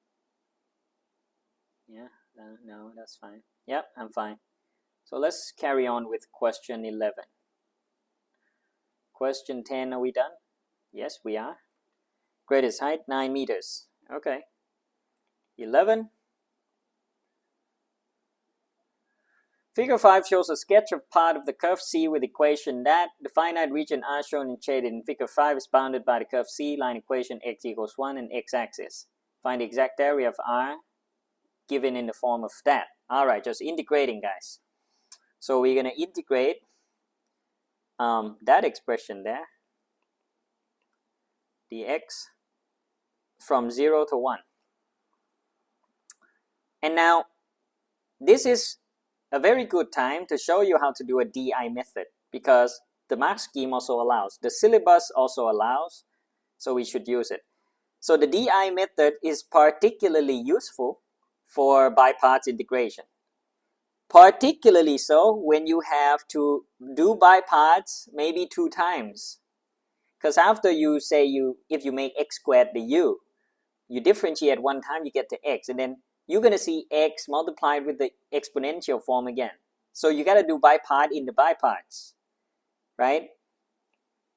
Yeah, no, that's fine. Yep, I'm fine. So let's carry on with question 11. Question 10, are we done? Yes, we are. Greatest height, 9 meters. Okay. 11. Figure 5 shows a sketch of part of the curve C with equation that the finite region R shown and shaded in figure 5 is bounded by the curve C, line equation x equals 1 and x-axis. Find the exact area of R given in the form of that. Alright, just integrating, guys. So we're going to integrate that expression there, dx, from 0 to 1. And now, this is a very good time to show you how to do a DI method, because the mark scheme also allows, the syllabus also allows, so we should use it. So the DI method is particularly useful for by parts integration. Particularly so when you have to do by parts maybe 2 times. Because after you say if you make x squared the u, you differentiate 1 time, you get to x, and then you're going to see x multiplied with the exponential form again. So you got to do by part in the by parts, right?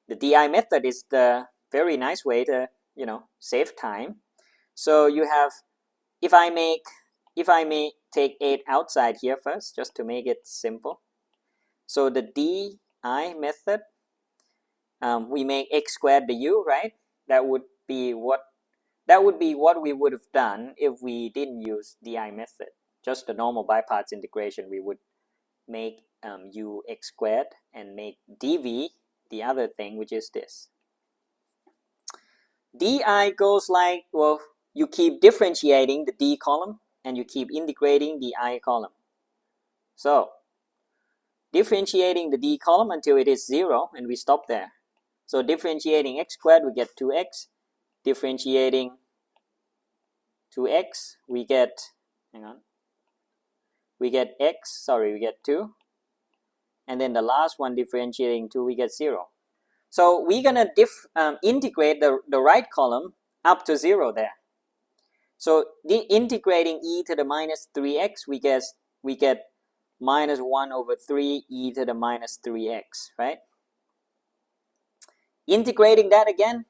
The DI method is the very nice way to, save time. So you have, if I may take 8 outside here first, just to make it simple. So the DI method, we make x squared the u, right? That would be what That would be what we would have done if we didn't use DI method. Just the normal by parts integration, we would make ux squared and make dv the other thing, which is this. DI goes like, well, you keep differentiating the D column and you keep integrating the I column. So differentiating the D column until it is 0 and we stop there. So differentiating x squared, we get 2x. Differentiating 2x, we get, we get x, we get 2. And then the last one, differentiating 2, we get 0. So we're going to integrate the right column up to 0 there. So integrating e to the minus 3x, we get minus 1 over 3 e to the minus 3x, right? Integrating that again,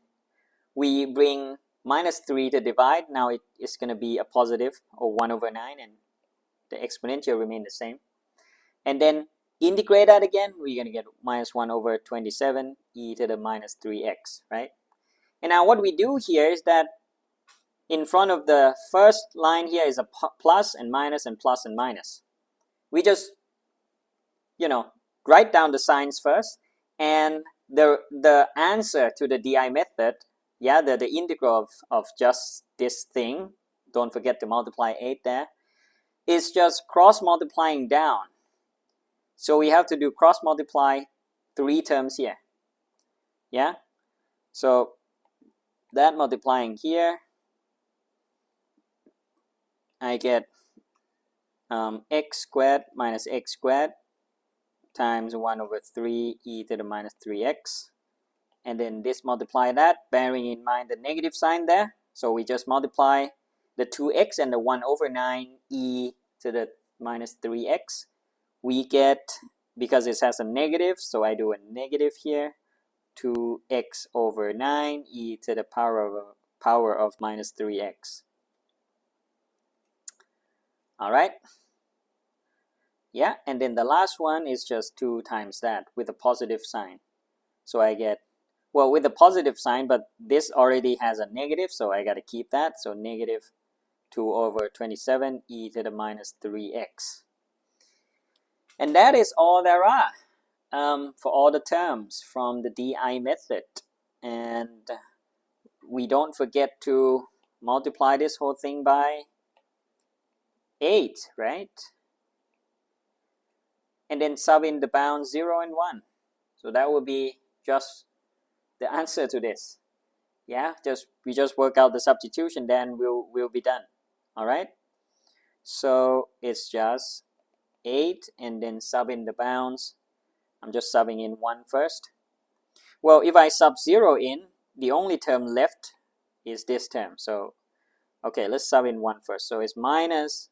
we bring minus 3 to divide. Now it's going to be a positive, or 1 over 9, and the exponential remain the same. And then integrate that again, we're going to get minus 1 over 27 e to the minus 3x, right? And now what we do here is that in front of the first line here is a plus and minus and plus and minus. We just, write down the signs first, and the answer to the DI method, the integral of just this thing, don't forget to multiply 8 there, is just cross multiplying down. So we have to do cross multiply 3 terms here. Yeah? So that multiplying here, I get x squared minus x squared times 1 over 3 e to the minus 3x. And then this multiply that, bearing in mind the negative sign there. So we just multiply the 2x and the 1 over 9 e to the minus 3x. We get, because it has a negative, so I do a negative here, 2x over 9 e to the power of minus 3x. All right. Yeah, and then the last one is just 2 times that with a positive sign. So I get, well, with a positive sign, but this already has a negative, so I got to keep that. So negative 2 over 27 e to the minus 3x. And that is all there are for all the terms from the DI method. And we don't forget to multiply this whole thing by 8, right? And then sub in the bounds 0 and 1. So that would be just the answer to this. Yeah, we just work out the substitution, then we'll be done. All right. So it's just 8 and then sub in the bounds. I'm just subbing in 1 first. Well, if I sub 0 in, the only term left is this term. So, okay, let's sub in 1 first. So it's minus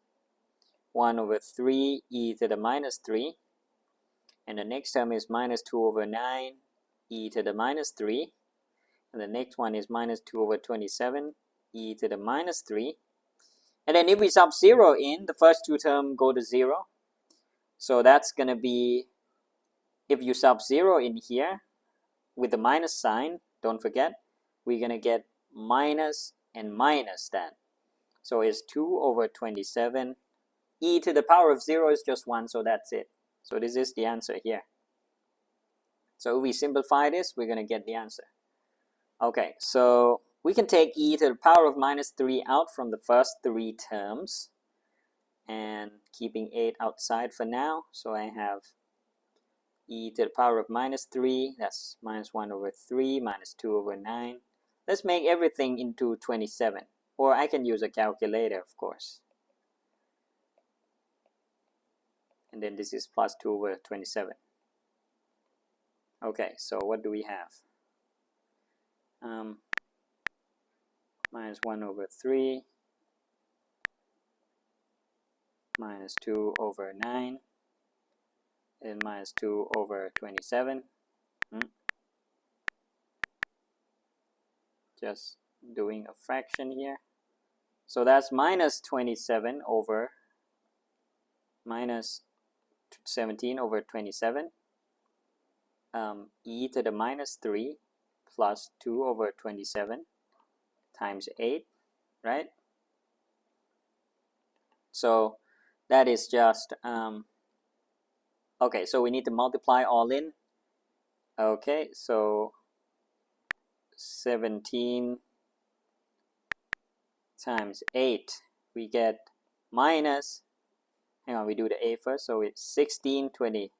1 over 3 e to the minus 3. And the next term is minus 2 over 9 e to the minus 3. And the next one is minus 2 over 27 e to the minus 3. And then if we sub 0 in, the first 2 terms go to 0. So that's going to be, if you sub 0 in here with the minus sign, don't forget, we're going to get minus and minus that. So it's 2 over 27. E to the power of 0 is just 1, so that's it. So this is the answer here. So if we simplify this, we're going to get the answer. Okay, so we can take e to the power of minus 3 out from the first 3 terms. And keeping 8 outside for now. So I have e to the power of minus 3. That's minus 1 over 3 minus 2 over 9. Let's make everything into 27. Or I can use a calculator, of course. And then this is plus 2 over 27. Okay, so what do we have? Minus 1 over 3 minus 2 over 9 and minus 2 over 27. Just doing a fraction here. So that's minus 27 over minus 17 over 27 e to the minus 3 plus 2 over 27 times 8 right? So that is just okay, so we need to multiply all in. Okay, so 17 times 8, we get minus, hang on, we do the a first, so it's 16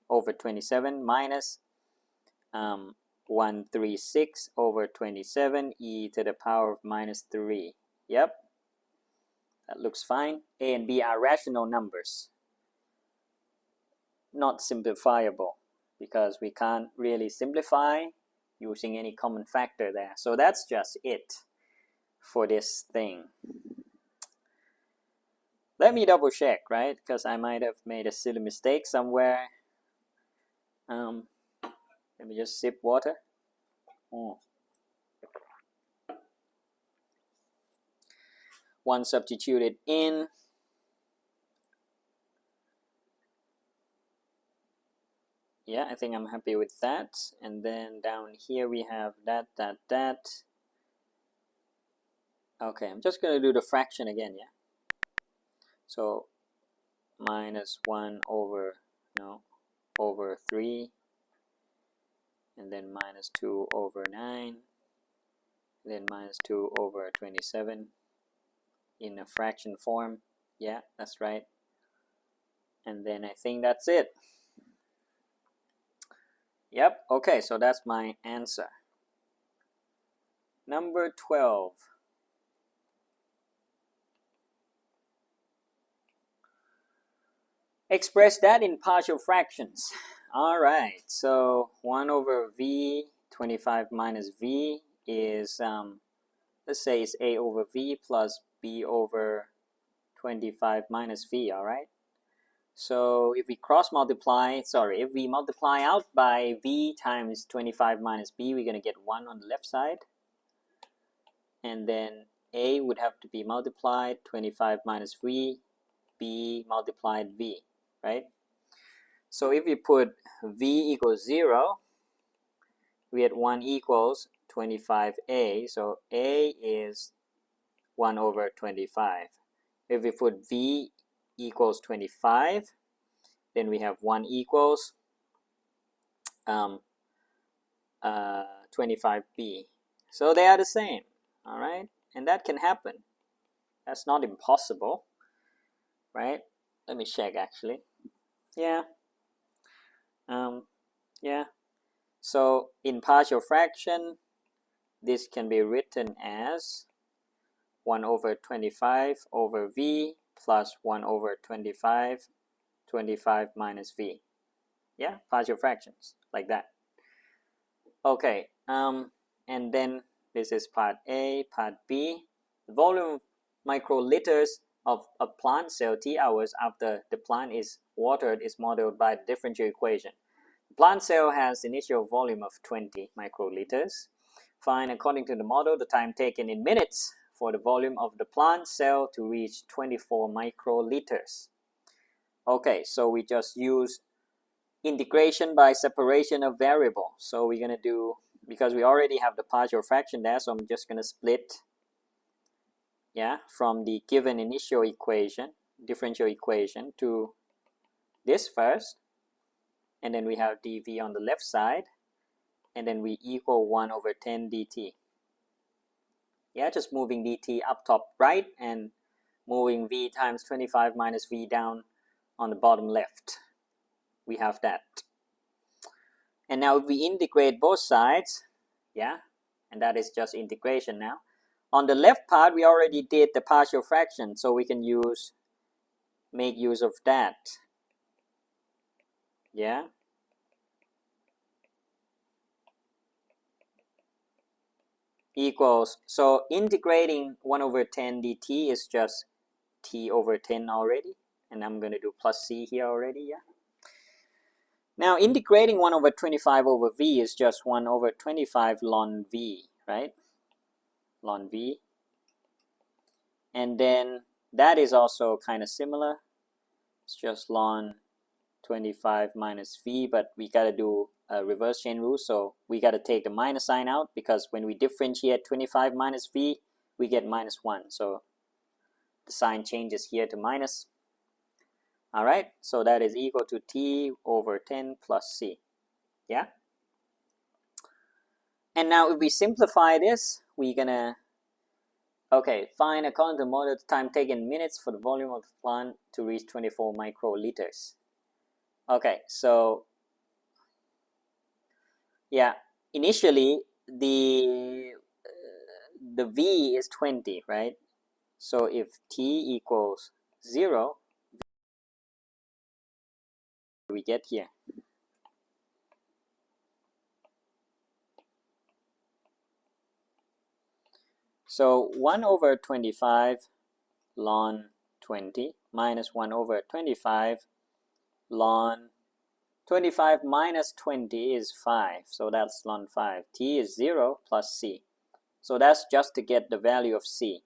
over 27 minus 136 over 27 e to the power of minus 3. Yep, that looks fine. A and b are rational numbers, not simplifiable, because we can't really simplify using any common factor there. So that's just it for this thing. Let me double check, right? Because I might have made a silly mistake somewhere. Let me just sip water. One substituted in. Yeah, I think I'm happy with that. And then down here we have that. Okay, I'm just going to do the fraction again, yeah? So minus 1 over, over 3. And then minus 2 over 9. And then minus 2 over 27 in a fraction form. Yeah, that's right. And then I think that's it. Yep, okay, so that's my answer. Number 12. Express that in partial fractions. All right, so 1 over v, 25 minus v is, let's say it's a over v plus b over 25 minus v, all right? So if we if we multiply out by v times 25 minus b, we're going to get 1 on the left side. And then a would have to be multiplied, 25 minus v, b multiplied v, right? So if we put v equals 0, we get 1 equals 25a. So a is 1 over 25. If we put v equals 25, then we have 1 equals 25b. So they are the same, all right? And that can happen. That's not impossible, right? Let me check actually. Yeah. Yeah. So in partial fraction, this can be written as 1 over 25 over v plus 1 over 25 minus v. Yeah, partial fractions, like that. Okay, and then this is part A. Part B, the volume microliters of a plant cell T hours after the plant is watered is modeled by the differential equation. The plant cell has initial volume of 20 microliters. Find, according to the model, the time taken in minutes for the volume of the plant cell to reach 24 microliters. Okay, so we just use integration by separation of variable. So we're going to do, because we already have the partial fraction there, so I'm just going to split, yeah, from the given initial equation, differential equation, to this first. And then we have dv on the left side. And then we equal 1 over 10 dt. Yeah, just moving dt up top right and moving v times 25 minus v down on the bottom left. We have that. And now if we integrate both sides, yeah, and that is just integration now. On the left part, we already did the partial fraction, so we can make use of that. Yeah. Equals, so integrating 1 over 10 dt is just t over 10 already, and I'm going to do plus c here already, yeah. Now integrating 1 over 25 over v is just 1 over 25 ln v, right? Ln v. And then that is also kind of similar. It's just ln 25 minus v, but we got to do a reverse chain rule, so we got to take the minus sign out, because when we differentiate 25 minus v, we get minus 1. So the sign changes here to minus. All right, so that is equal to t over 10 plus c. Yeah. And now if we simplify this, we're gonna, okay, find according to the model time taken minutes for the volume of the plant to reach 24 microliters. Okay, so yeah, initially the V is 20, right? So if t equals 0, we get here. So 1 over 25 ln 20 minus 1 over 25 ln 25 minus 20 is 5. So that's ln 5. T is 0 plus c. So that's just to get the value of c.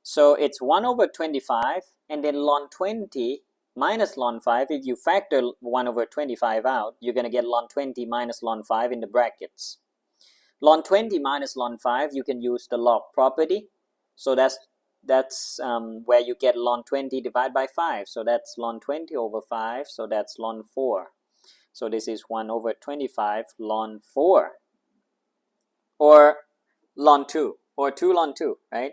So it's 1 over 25 and then ln 20 minus ln 5. If you factor 1 over 25 out, you're going to get ln 20 minus ln 5 in the brackets. Ln 20 minus ln 5, you can use the log property. So that's where you get ln 20 divided by 5. So that's ln 20 over 5. So that's ln 4. So this is 1 over 25 ln 4. Or ln 2. Or 2 ln 2, right?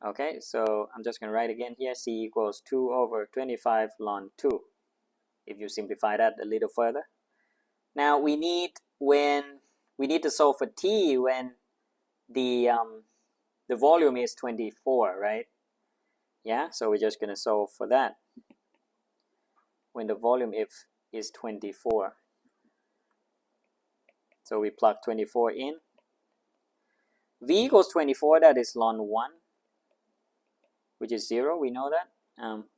Okay, so I'm just going to write again here. C equals 2 over 25 ln 2. If you simplify that a little further. Now we need to solve for t when the volume is 24, right? Yeah, so we're just going to solve for that when the volume is 24. So we plug 24 in. V equals 24, that is ln 1, which is 0, we know that.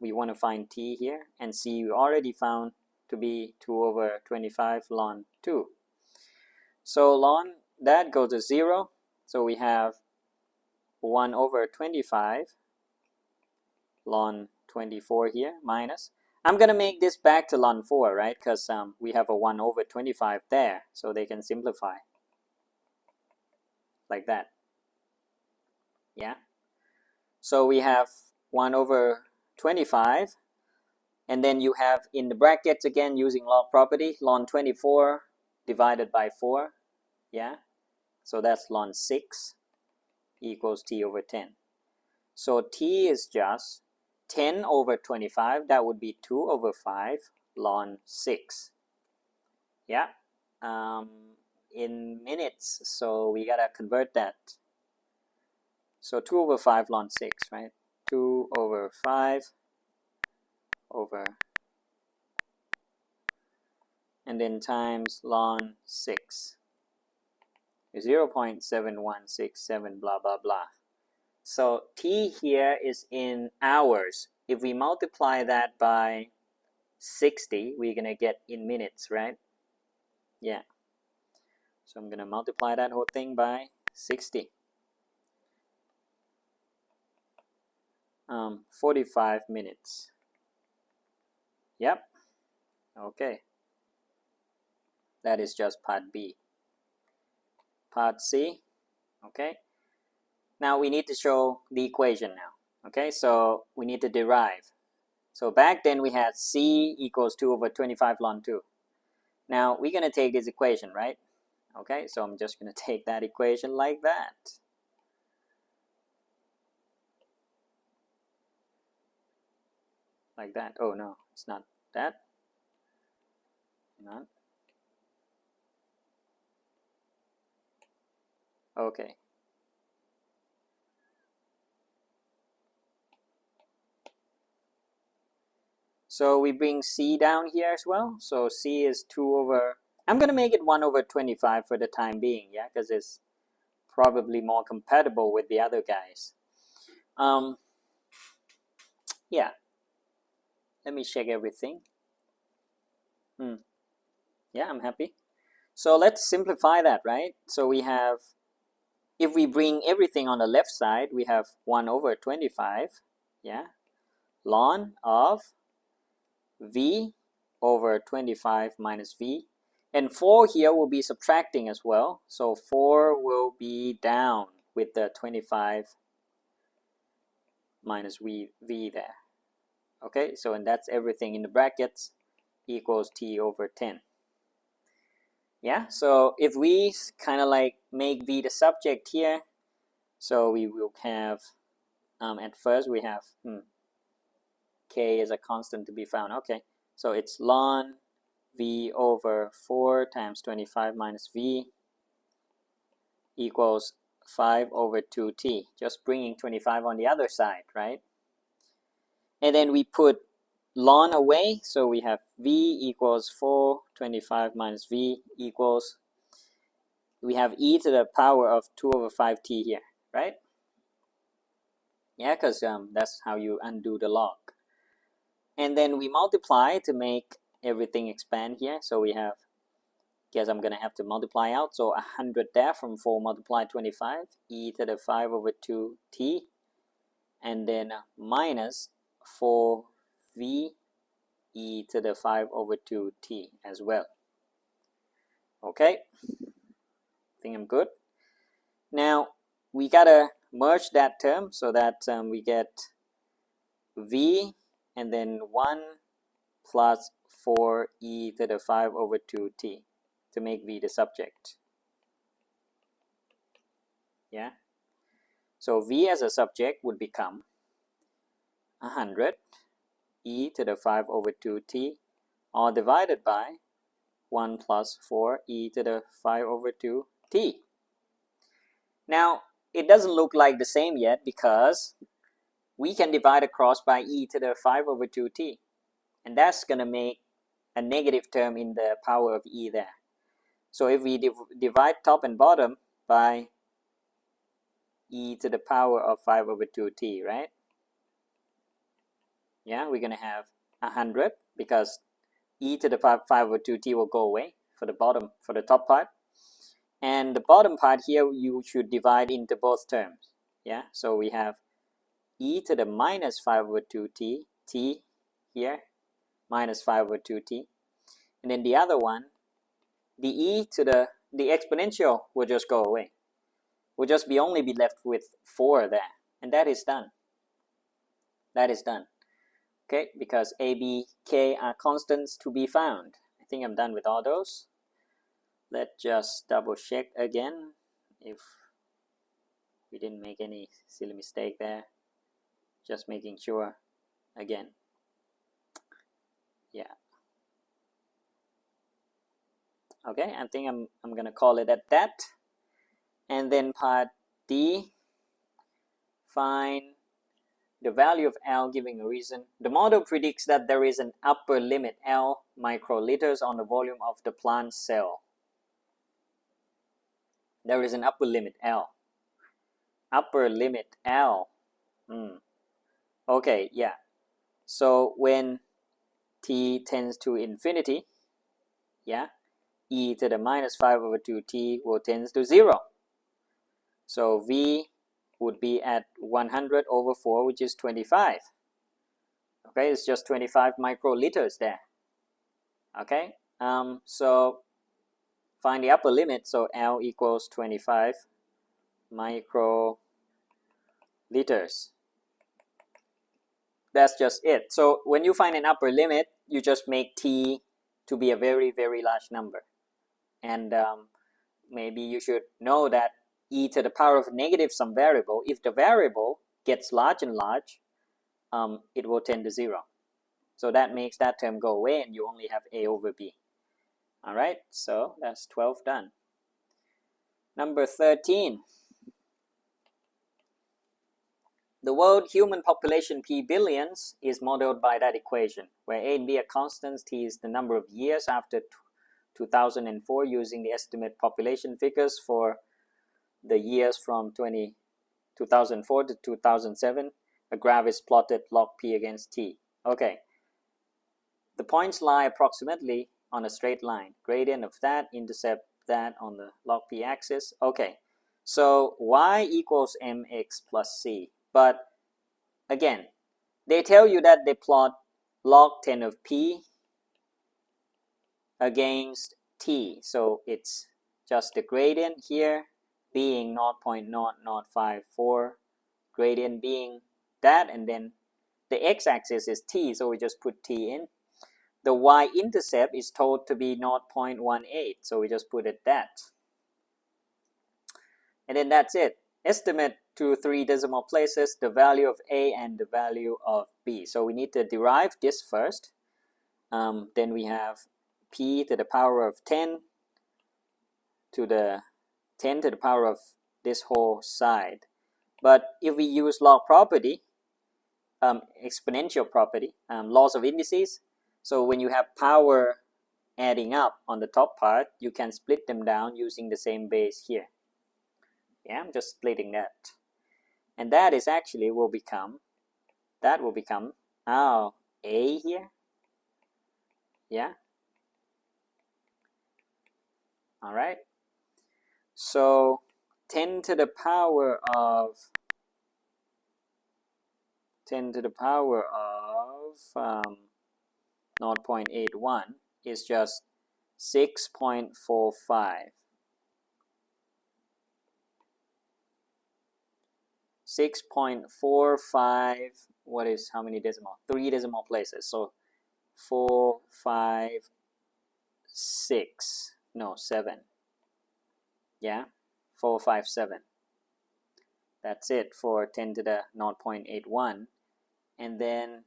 We want to find t here, and c we already found to be 2 over 25 ln 2. So ln that goes to 0, so we have 1 over 25 ln 24 here minus. I'm going to make this back to ln 4, right? Because we have a 1 over 25 there, so they can simplify like that. Yeah. So we have 1 over 25, and then you have in the brackets again using log property, ln 24 divided by 4. Yeah. So that's ln 6 equals t over 10. So t is just 10 over 25. That would be 2 over 5 ln 6. Yeah. In minutes, so we gotta convert that. So 2 over 5 ln 6, right? 2 over 5 over, and then times ln 6. 0.7167 blah blah blah. So t here is in hours. If we multiply that by 60, we're gonna get in minutes, right? Yeah. So I'm gonna multiply that whole thing by 60. 45 minutes. Yep. Okay. That is just part B. Part C. Okay. Now we need to show the equation now. Okay, so we need to derive. So back then we had C equals 2 over 25 ln 2. Now we're going to take this equation, right? Okay, so I'm just going to take that equation like that. Like that. Oh no, it's not that. Not. Okay. So we bring C down here as well. So C is 2 over, I'm going to make it 1 over 25 for the time being, yeah, because it's probably more compatible with the other guys. Yeah. Let me check everything. Yeah, I'm happy. So let's simplify that, right? So we have, if we bring everything on the left side, we have 1 over 25, yeah, ln of v over 25 minus v. And 4 here will be subtracting as well. So 4 will be down with the 25 minus v there. Okay, so and that's everything in the brackets equals t over 10. Yeah, so if we kind of like make v the subject here, so we will have at first we have k is a constant to be found. Okay, so it's ln v over 4 times 25 minus v equals 5 over 2t, just bringing 25 on the other side, right? And then we put ln away, so we have v equals 4, 25 minus v equals, we have e to the power of 2 over 5t here, right? Yeah, because that's how you undo the log. And then we multiply to make everything expand here. So we have, guess I'm going to have to multiply out. So 100 there from 4 multiplied 25, e to the 5 over 2t. And then minus 4v e to the 5 over 2t as well. Okay, I think I'm good. Now we gotta merge that term so that we get v and then 1 plus 4e to the 5 over 2t to make v the subject. Yeah, so v as a subject would become 100 e to the 5 over 2t, all divided by 1 plus 4 e to the 5 over 2t. Now, it doesn't look like the same yet because we can divide across by e to the 5 over 2t. And that's going to make a negative term in the power of e there. So if we divide top and bottom by e to the power of 5 over 2t, right? Yeah, we're going to have 100 because e to the 5 over 2t will go away for the bottom, for the top part. And the bottom part here, you should divide into both terms. Yeah, so we have e to the minus 5 over 2t, t here, minus 5 over 2t. And then the other one, the e to the exponential will just go away. We'll just only be left with 4 there. And that is done. That is done. Okay, because a, b, k are constants to be found. I think I'm done with all those. Let's just double check again if we didn't make any silly mistake there. Just making sure again. Yeah. Okay, I think I'm gonna call it at that. And then part D, find the value of L giving a reason. The model predicts that there is an upper limit L microliters on the volume of the plant cell. There is an upper limit L. Upper limit L. Okay, yeah. So when t tends to infinity, yeah, e to the minus 5 over 2t will tend to 0. So v would be at 100 over 4, which is 25. Okay, it's just 25 microliters there. Okay, so find the upper limit. So L equals 25 microliters. That's just it. So when you find an upper limit, you just make t to be a very, very large number. And maybe you should know that e to the power of negative some variable, if the variable gets large and large, it will tend to 0. So that makes that term go away and you only have a over b. All right, so that's 12 done. Number 13. The world human population p billions is modeled by that equation, where a and b are constants, t is the number of years after 2004 using the estimate population figures for the years from 2004 to 2007. A graph is plotted log p against t. Okay. The points lie approximately on a straight line. Gradient of that intercept that on the log p axis. Okay. So y equals mx plus c. But again, they tell you that they plot log 10 of p against t. So it's just the gradient here being 0.0054, gradient being that, and then the x-axis is t, so we just put t in. The y-intercept is told to be 0.18, so we just put it that. And then that's it. Estimate to 3 decimal places the value of a and the value of b. So we need to derive this first. Then we have p to the power of 10 to the power of this whole side. But if we use log property, exponential property, laws of indices, so when you have power adding up on the top part, you can split them down using the same base here. Yeah, I'm just splitting that. And that is actually will become a here. Yeah. All right. So 10 to the power of 0.81 is just 6.45. 6.45, what is how many decimal? 3 decimal places. So 4, 5, 6, no, 7. Yeah, 4, 5, 7. That's it for 10 to the 0.81. And then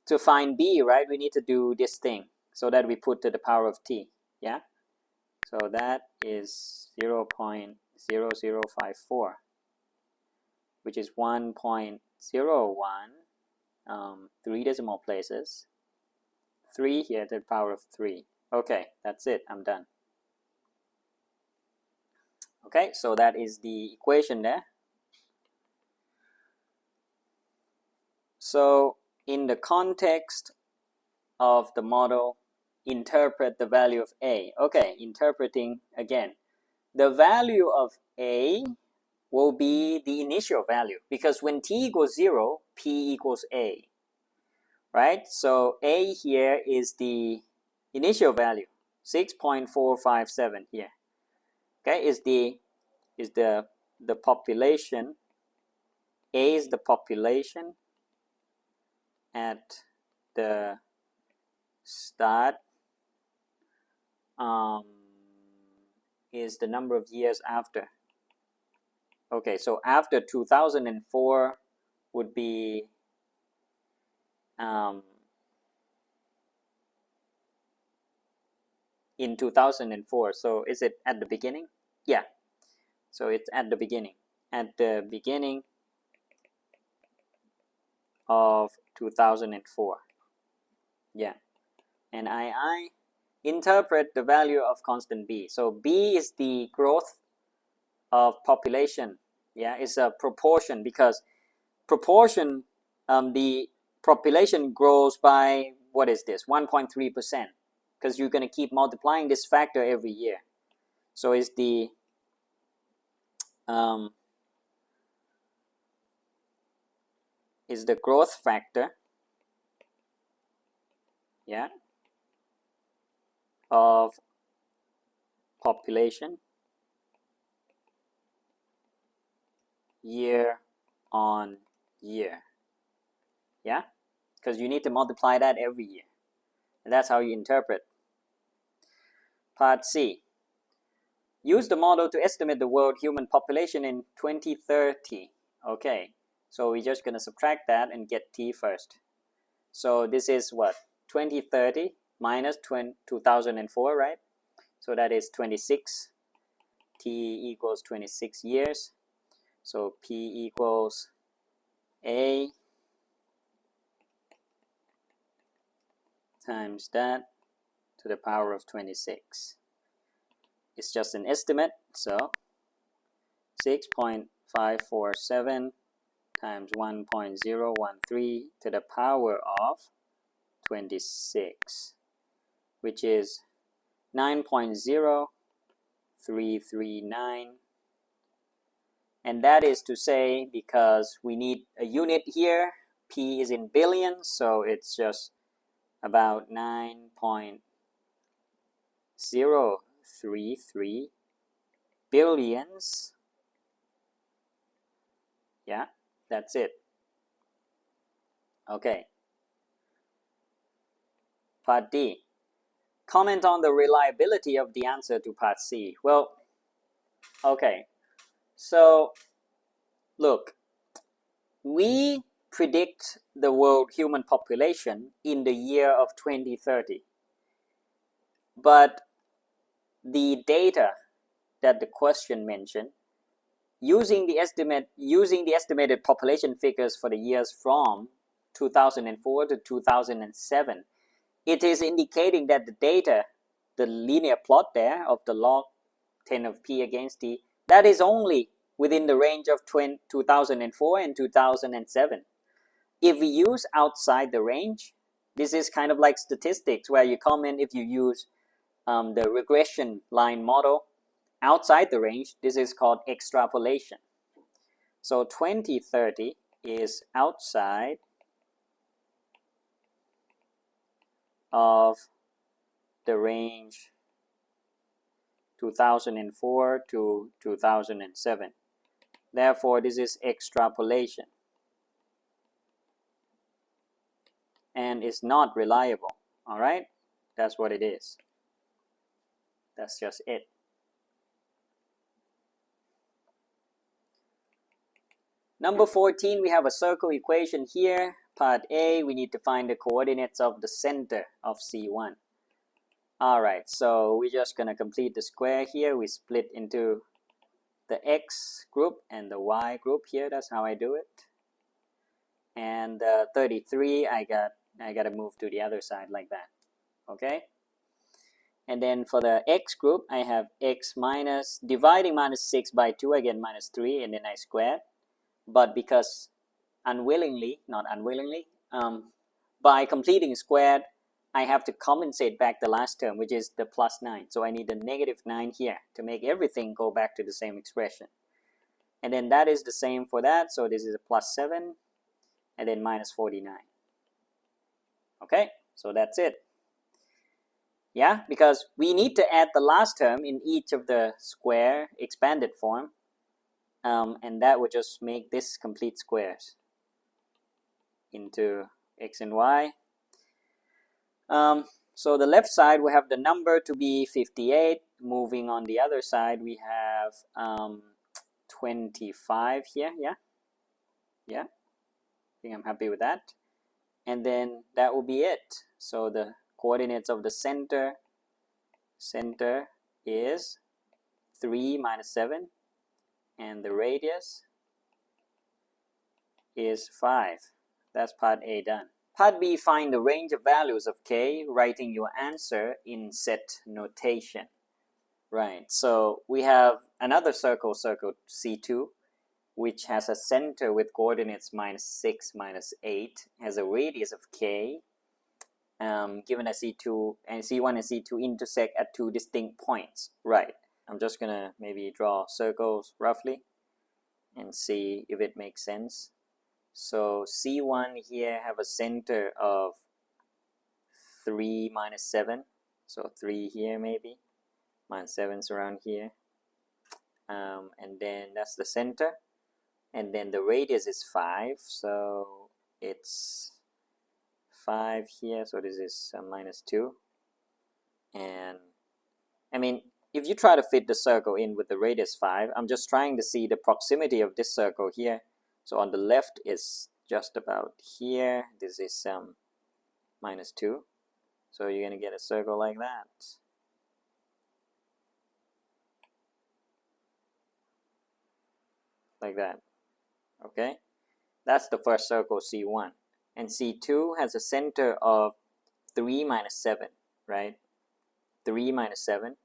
to find b, right, we need to do this thing so that we put to the power of t. Yeah, so that is 0.0054, which is 1.01, 3 decimal places, 3 here to the power of 3. Okay, that's it, I'm done. Okay, so that is the equation there. So in the context of the model, interpret the value of a. Okay, interpreting again. The value of a will be the initial value, because when t equals 0, p equals a. Right? So a here is the initial value, 6.457 here. Okay, is the population. A is the population at the start, is the number of years after. Okay, so after 2004 would be in 2004. So is it at the beginning? Yeah. So it's at the beginning. At the beginning of 2004. Yeah. And I interpret the value of constant b. So b is the growth of population. Yeah, it's a proportion, because proportion, the population grows by, what is this, 1.3%, because you're going to keep multiplying this factor every year. So it's the growth factor, yeah, of population year on year. Yeah, because you need to multiply that every year, and that's how you interpret. Part C. Use the model to estimate the world human population in 2030. Okay, so we're just going to subtract that and get t first. So this is what? 2030 minus 2004, right? So that is 26. T equals 26 years. So P equals A times that to the power of 26. It's just an estimate, so 6.547 times 1.013 to the power of 26, which is 9.0339. And that is to say, because we need a unit here, P is in billions, so it's just about 9.033 billions. Yeah, that's it. Okay. Part D. Comment on the reliability of the answer to part C. Well, okay. So, look, we predict the world human population in the year of 2030. But the data that the question mentioned, using the estimated population figures for the years from 2004 to 2007, it is indicating that the data, the linear plot there of the log 10 of p against t, that is only within the range of 2004 and 2007. If we use outside the range, this is kind of like statistics where you comment if you use the regression line model outside the range. This is called extrapolation. So 2030 is outside of the range 2004 to 2007. Therefore, this is extrapolation and it's not reliable. All right, that's what it is. That's just it. Number 14, we have a circle equation here. Part A, we need to find the coordinates of the center of C1. All right, so we're just going to complete the square here. We split into the X group and the Y group here. That's how I do it. And 33, I got to move to the other side like that. Okay? And then for the X group, I have X minus, dividing minus 6 by 2, again minus 3, and then I squared. But because unwillingly, not unwillingly, by completing squared, I have to compensate back the last term, which is the plus 9. So I need a negative 9 here to make everything go back to the same expression. And then that is the same for that. So this is a plus 7 and then minus 49. Okay, so that's it. Yeah, because we need to add the last term in each of the square expanded form. And that would just make this complete squares into X and Y. So the left side, we have the number to be 58. Moving on the other side, we have 25 here. Yeah. I think I'm happy with that. And then that will be it. So the coordinates of the center is 3 minus 7. And the radius is 5. That's part A done. Part B, find the range of values of k, writing your answer in set notation. Right, so we have another circle C2, which has a center with coordinates minus 6, minus 8, has a radius of k, given that C2 and C1 and C2 intersect at 2 distinct points. Right, I'm just gonna maybe draw circles roughly and see if it makes sense. So C1 here have a center of 3 minus 7. So 3 here maybe. Minus 7's around here. And then that's the center. And then the radius is 5. So it's 5 here. So this is minus 2. And I mean, if you try to fit the circle in with the radius 5, I'm just trying to see the proximity of this circle here. So on the left is just about here. This is minus 2. So you're going to get a circle like that. Like that. Okay? That's the first circle, C1. And C2 has a center of 3 minus 7, right? 3 minus 7.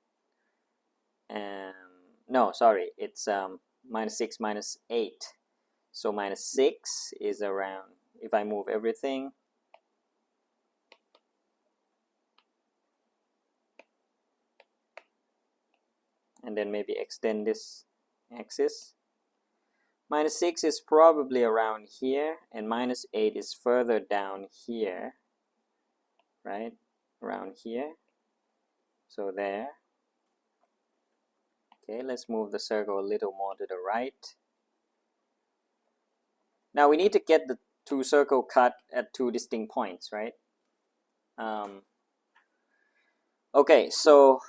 No, sorry, it's minus 6 minus 8. So minus 6 is around, if I move everything, and then maybe extend this axis, minus 6 is probably around here, and minus 8 is further down here, right? Around here. So there. Okay, let's move the circle a little more to the right. Now we need to get the two circle cut at two distinct points, right? Okay, so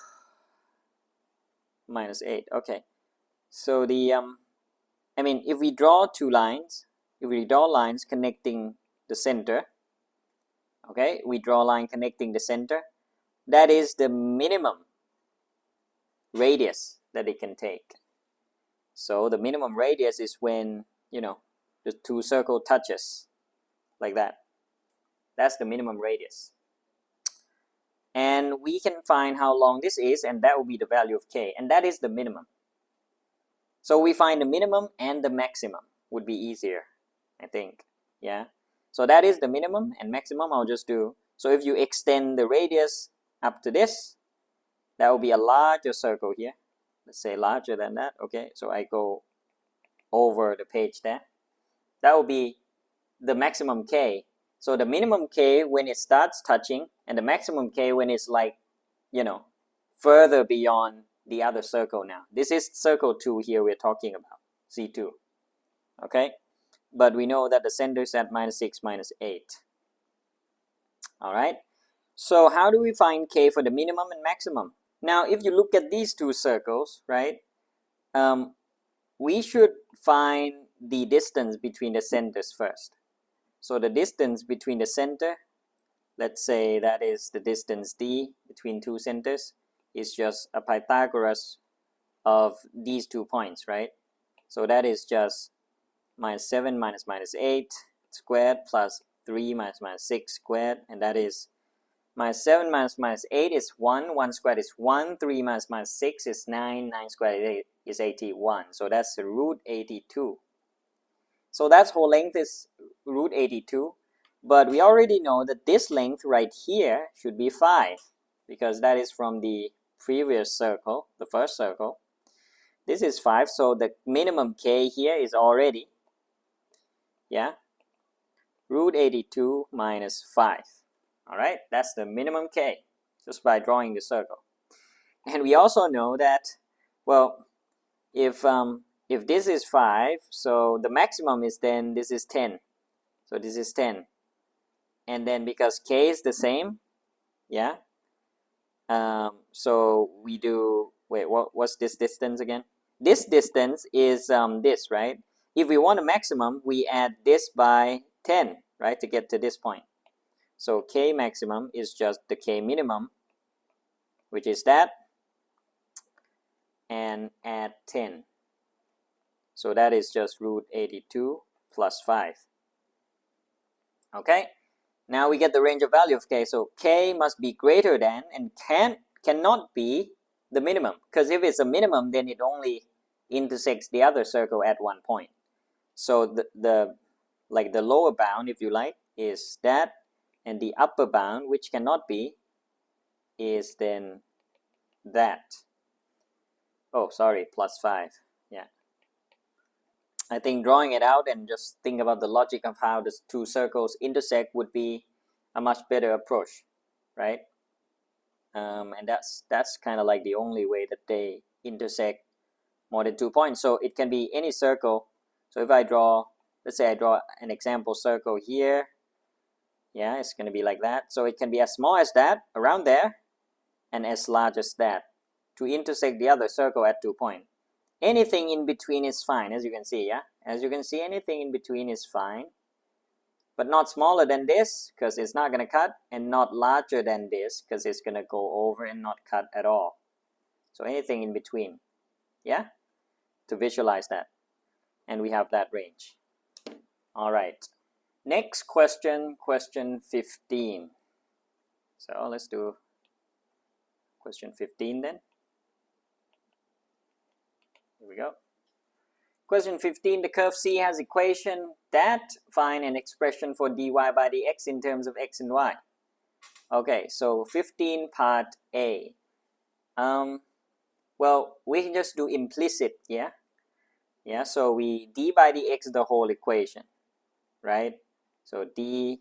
minus 8. Okay, so the I mean, if we draw two lines, if we draw lines connecting the center, okay, we draw a line connecting the center, that is the minimum radius that it can take. So the minimum radius is when, you know, the two circle touches like that. That's the minimum radius. And we can find how long this is, and that will be the value of k, and that is the minimum. So we find the minimum and the maximum would be easier, I think. Yeah. So that is the minimum and maximum. I'll just do. So if you extend the radius up to this, that will be a larger circle here. Let's say larger than that. Okay. So I go over the page there. That will be the maximum k. So the minimum k when it starts touching, and the maximum k when it's like, you know, further beyond the other circle now. This is circle 2 here we're talking about, C2. Okay? But we know that the center is at minus 6, minus 8. Alright? So how do we find k for the minimum and maximum? Now, if you look at these two circles, right, we should find the distance between the centers first. So the distance between the center, let's say that is the distance d between two centers, is just a Pythagoras of these 2 points, right? So that is just minus 7 minus minus 8 squared plus 3 minus minus 6 squared, and that is minus 7 minus minus 8 is 1, 1 squared is 1, 3 minus minus 6 is 9, 9 squared is 81. So that's root 82. So that whole length is root 82, but we already know that this length right here should be 5, because that is from the previous circle, the first circle. This is 5, so the minimum k here is already, yeah, root 82 minus 5. Alright, that's the minimum k, just by drawing the circle. And we also know that, well, if this is 5, so the maximum is then, this is 10. So this is 10. And then because k is the same, yeah, so we do, wait, what's this distance again? This distance is this, right? If we want a maximum, we add this by 10, right, to get to this point. So k maximum is just the k minimum, which is that, and add 10. So that is just root 82 plus 5. Okay, now we get the range of value of k. So k must be greater than and cannot be the minimum, because if it's a minimum, then it only intersects the other circle at one point. So the like the lower bound, if you like, is that, and the upper bound, which cannot be, is then that. Oh, sorry, plus 5. Yeah. I think drawing it out and just think about the logic of how the two circles intersect would be a much better approach, right? And that's kind of like the only way that they intersect more than 2 points. So it can be any circle. So if I draw, let's say I draw an example circle here, yeah, it's going to be like that. So it can be as small as that, around there, and as large as that, to intersect the other circle at 2 points. Anything in between is fine, as you can see, yeah? As you can see, anything in between is fine. But not smaller than this, because it's not going to cut, and not larger than this, because it's going to go over and not cut at all. So anything in between, yeah? To visualize that. And we have that range. All right. Next question, question 15. So let's do question 15 then. Here we go. Question 15, the curve C has equation that find an expression for dy by dx in terms of x and y. Okay, so 15 part A. Well, we can just do implicit, yeah? Yeah, so we d by dx the whole equation, right? So we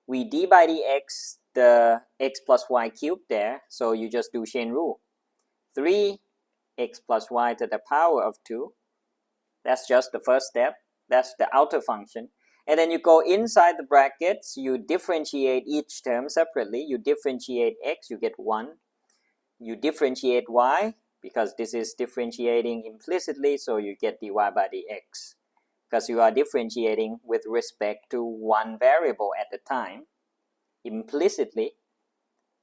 d by dx the x plus y cubed there, so you just do chain rule. 3x plus y to the power of 2. That's just the first step. That's the outer function. And then you go inside the brackets, you differentiate each term separately. You differentiate x, you get 1. You differentiate y, because this is differentiating implicitly, so you get dy by dx. Because you are differentiating with respect to one variable at a time, implicitly.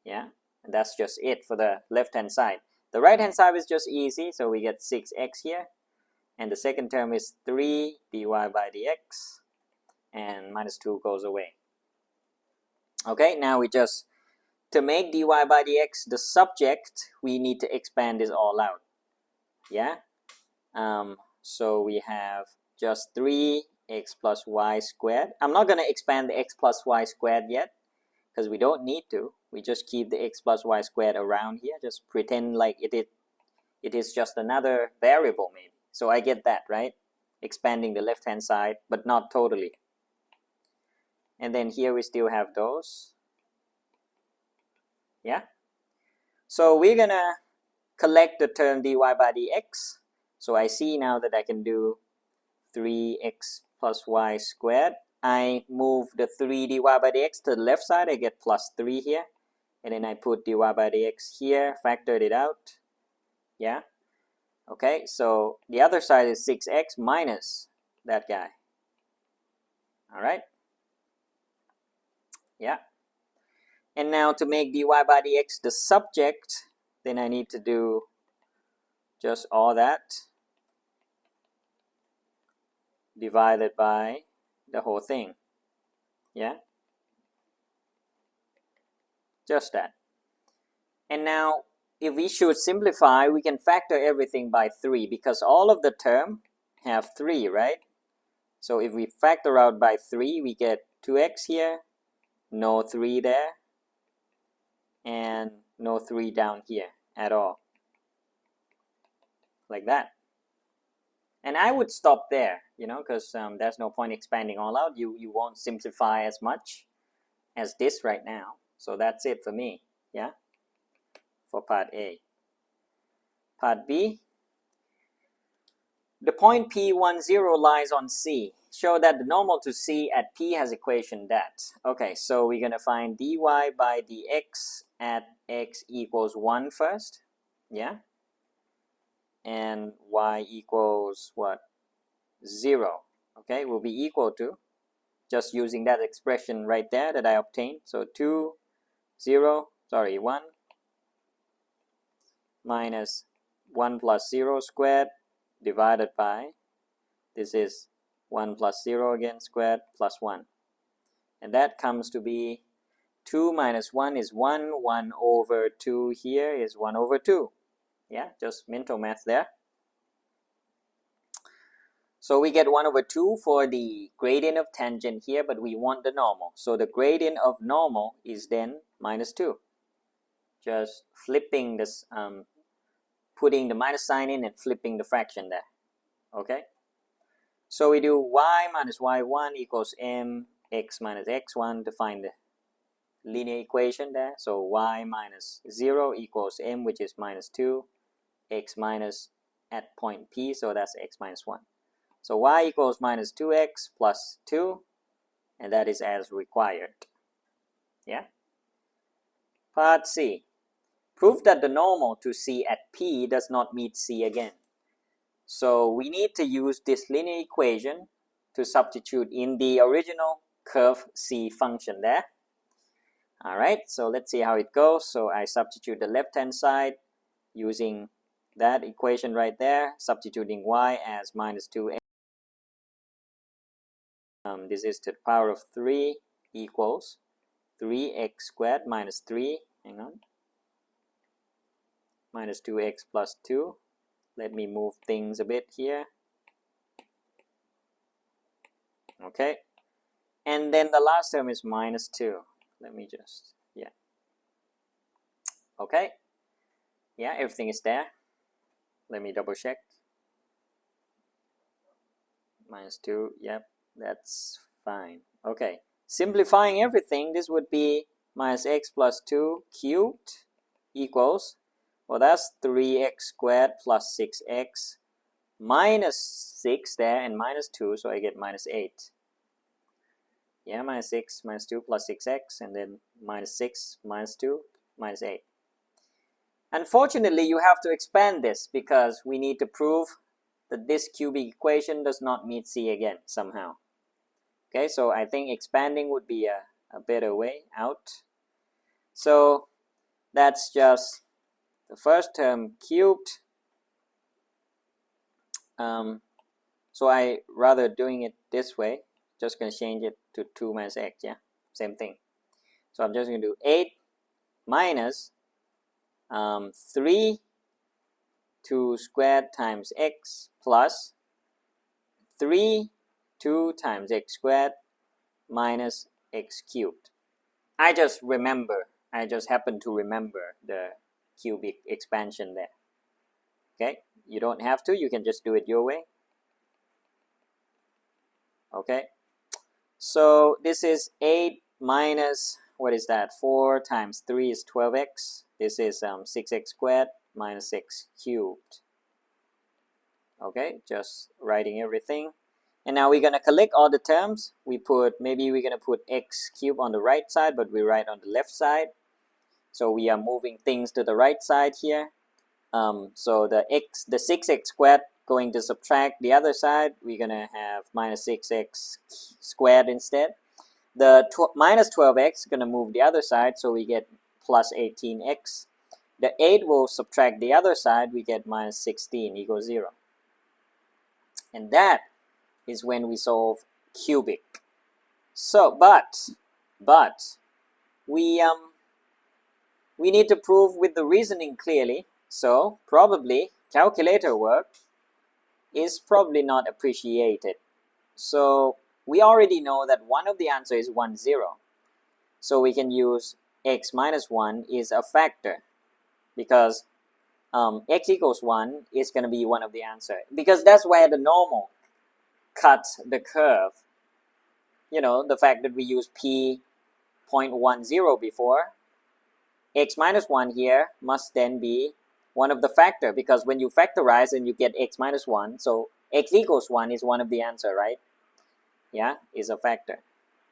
Yeah, and that's just it for the left-hand side. The right-hand side is just easy, so we get 6x here. And the second term is 3 dy by dx. And minus 2 goes away. Okay, now we just, to make dy by dx the subject, we need to expand this all out. Yeah, so we have just 3x plus y squared. I'm not going to expand the x plus y squared yet, because we don't need to. We just keep the x plus y squared around here. Just pretend like it is just another variable maybe. So I get that, right? Expanding the left-hand side, but not totally. And then here we still have those. Yeah. So we're going to collect the term dy by dx. So I see now that I can do 3x plus y squared. I move the 3 dy by dx to the left side. I get plus 3 here. And then I put dy by dx here, factored it out. Yeah. Okay, so the other side is 6x minus that guy. All right. Yeah. And now to make dy by dx the subject, then I need to do just all that divided by the whole thing. Yeah. Just that. And now if we should simplify, we can factor everything by 3 because all of the term have 3, right? So if we factor out by 3, we get 2x here, no 3 there, and no 3 down here at all. Like that. And I would stop there, you know, because there's no point expanding all out. You won't simplify as much as this right now. So that's it for me, yeah, for part A. Part B. The point P10 lies on C. Show that the normal to C at P has equation that. Okay, so we're going to find dy by dx at x equals 1 first. Yeah. And y equals what? 0. Okay, will be equal to, just using that expression right there that I obtained. So 1 minus 1 plus 0 squared divided by, this is 1 plus 0 again squared plus 1. And that comes to be 2 minus 1 is 1. 1 over 2 here is 1 over 2. Yeah, just mental math there. So we get 1 over 2 for the gradient of tangent here, but we want the normal. So the gradient of normal is then minus 2. Just flipping this, putting the minus sign in and flipping the fraction there. Okay? So we do y minus y1 equals mx minus x1 to find the linear equation there. So y minus 0 equals m, which is minus 2, x minus at point P, so that's x minus 1. So y equals minus 2x plus 2, and that is as required. Yeah. Part C. Prove that the normal to C at P does not meet C again. So we need to use this linear equation to substitute in the original curve C function there. Alright, so let's see how it goes. So I substitute the left-hand side using that equation right there, substituting y as minus 2x. This is to the power of 3 equals 3x squared minus 3, hang on, minus 2x plus 2. Let me move things a bit here. Okay. And then the last term is minus 2. Let me just, yeah. Okay. Yeah, everything is there. Let me double check. Minus 2, yep, that's fine. Okay. Simplifying everything, this would be minus x plus 2 cubed equals, well, that's 3x squared plus 6x minus 6 there and minus 2, so I get minus 8. Yeah, minus 6 minus 2 plus 6x, and then minus 6 minus 2 minus 8. Unfortunately, you have to expand this because we need to prove that this cubic equation does not meet C again somehow. Okay, so I think expanding would be a better way out. So that's just the first term cubed. So I rather doing it this way, just going to change it to 2 minus x, yeah, same thing. So I'm just going to do 8 minus 3 2 squared times x plus 3 2 times x squared minus x cubed. I just happen to remember the cubic expansion there. Okay, you don't have to, you can just do it your way. Okay, so this is 8 minus, what is that, 4 times 3 is 12x. This is 6x squared minus x cubed. Okay, just writing everything. And now we're going to collect all the terms. Maybe we're going to put x cubed on the right side, but we write on the left side. So we are moving things to the right side here. So the 6x squared going to subtract the other side. We're going to have minus 6x squared instead. The minus 12x is going to move the other side, so we get plus 18x. The 8 will subtract the other side, we get minus 16 equals 0. And that is when we solve cubic. So, but we need to prove with the reasoning clearly. So probably calculator work is probably not appreciated. So we already know that one of the answer is 1, 0. So we can use x minus 1 is a factor, because x equals 1 is going to be one of the answer, because that's where the normal cuts the curve. You know, the fact that we use p.10 before, x minus 1 here must then be one of the factor, because when you factorize and you get x minus 1, so x equals 1 is one of the answer, right? Yeah, is a factor.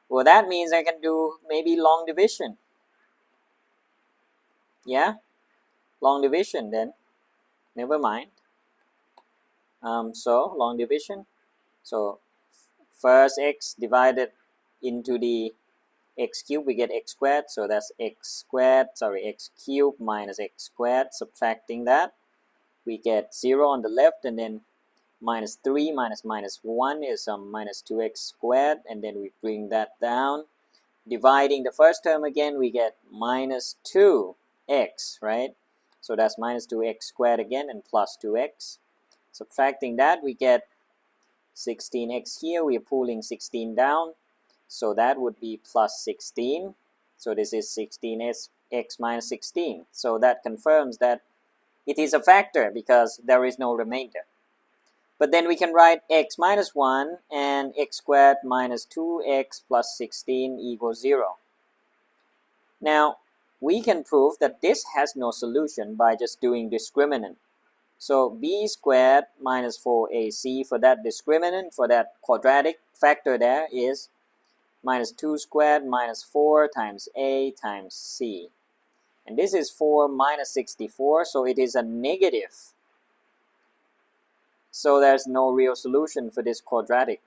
Well, that means I can do maybe long division. Yeah, long division then. Never mind. So long division. So first x divided into the x cubed, we get x squared. So that's x cubed minus x squared. Subtracting that, we get 0 on the left, and then minus 3 minus 1 is minus 2x squared, and then we bring that down. Dividing the first term again, we get minus 2x, right? So that's minus 2x squared again, and plus 2x. Subtracting that, we get 16x here. We are pulling 16 down, so that would be plus 16. So this is 16x minus 16. So that confirms that it is a factor because there is no remainder. But then we can write x minus 1 and x squared minus 2x plus 16 equals 0. Now, we can prove that this has no solution by just doing discriminant. So b squared minus 4ac for that discriminant, for that quadratic factor there, is minus 2 squared minus 4 times a times c. And this is 4 minus 64, so it is a negative. So there's no real solution for this quadratic.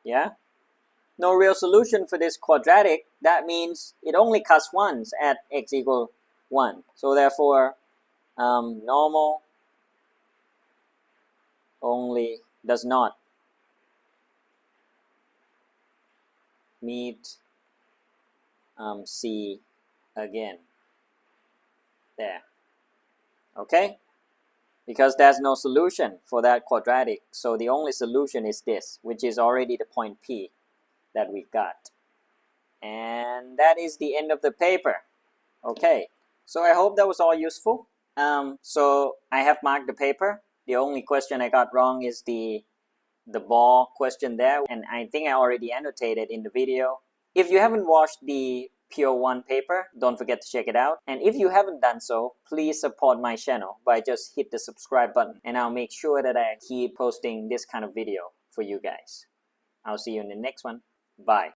Yeah? No real solution for this quadratic. That means it only cuts once at x equals 1. So therefore, normal only does not meet C again. There. Okay? Because there's no solution for that quadratic. So the only solution is this, which is already the point P that we got. And that is the end of the paper. Okay. So I hope that was all useful. So I have marked the paper. The only question I got wrong is the ball question there. And I think I already annotated in the video. If you haven't watched the Pure 1 paper. Don't forget to check it out. And if you haven't done so, please support my channel by just hit the subscribe button, and I'll make sure that I keep posting this kind of video for you guys. I'll see you in the next one. Bye.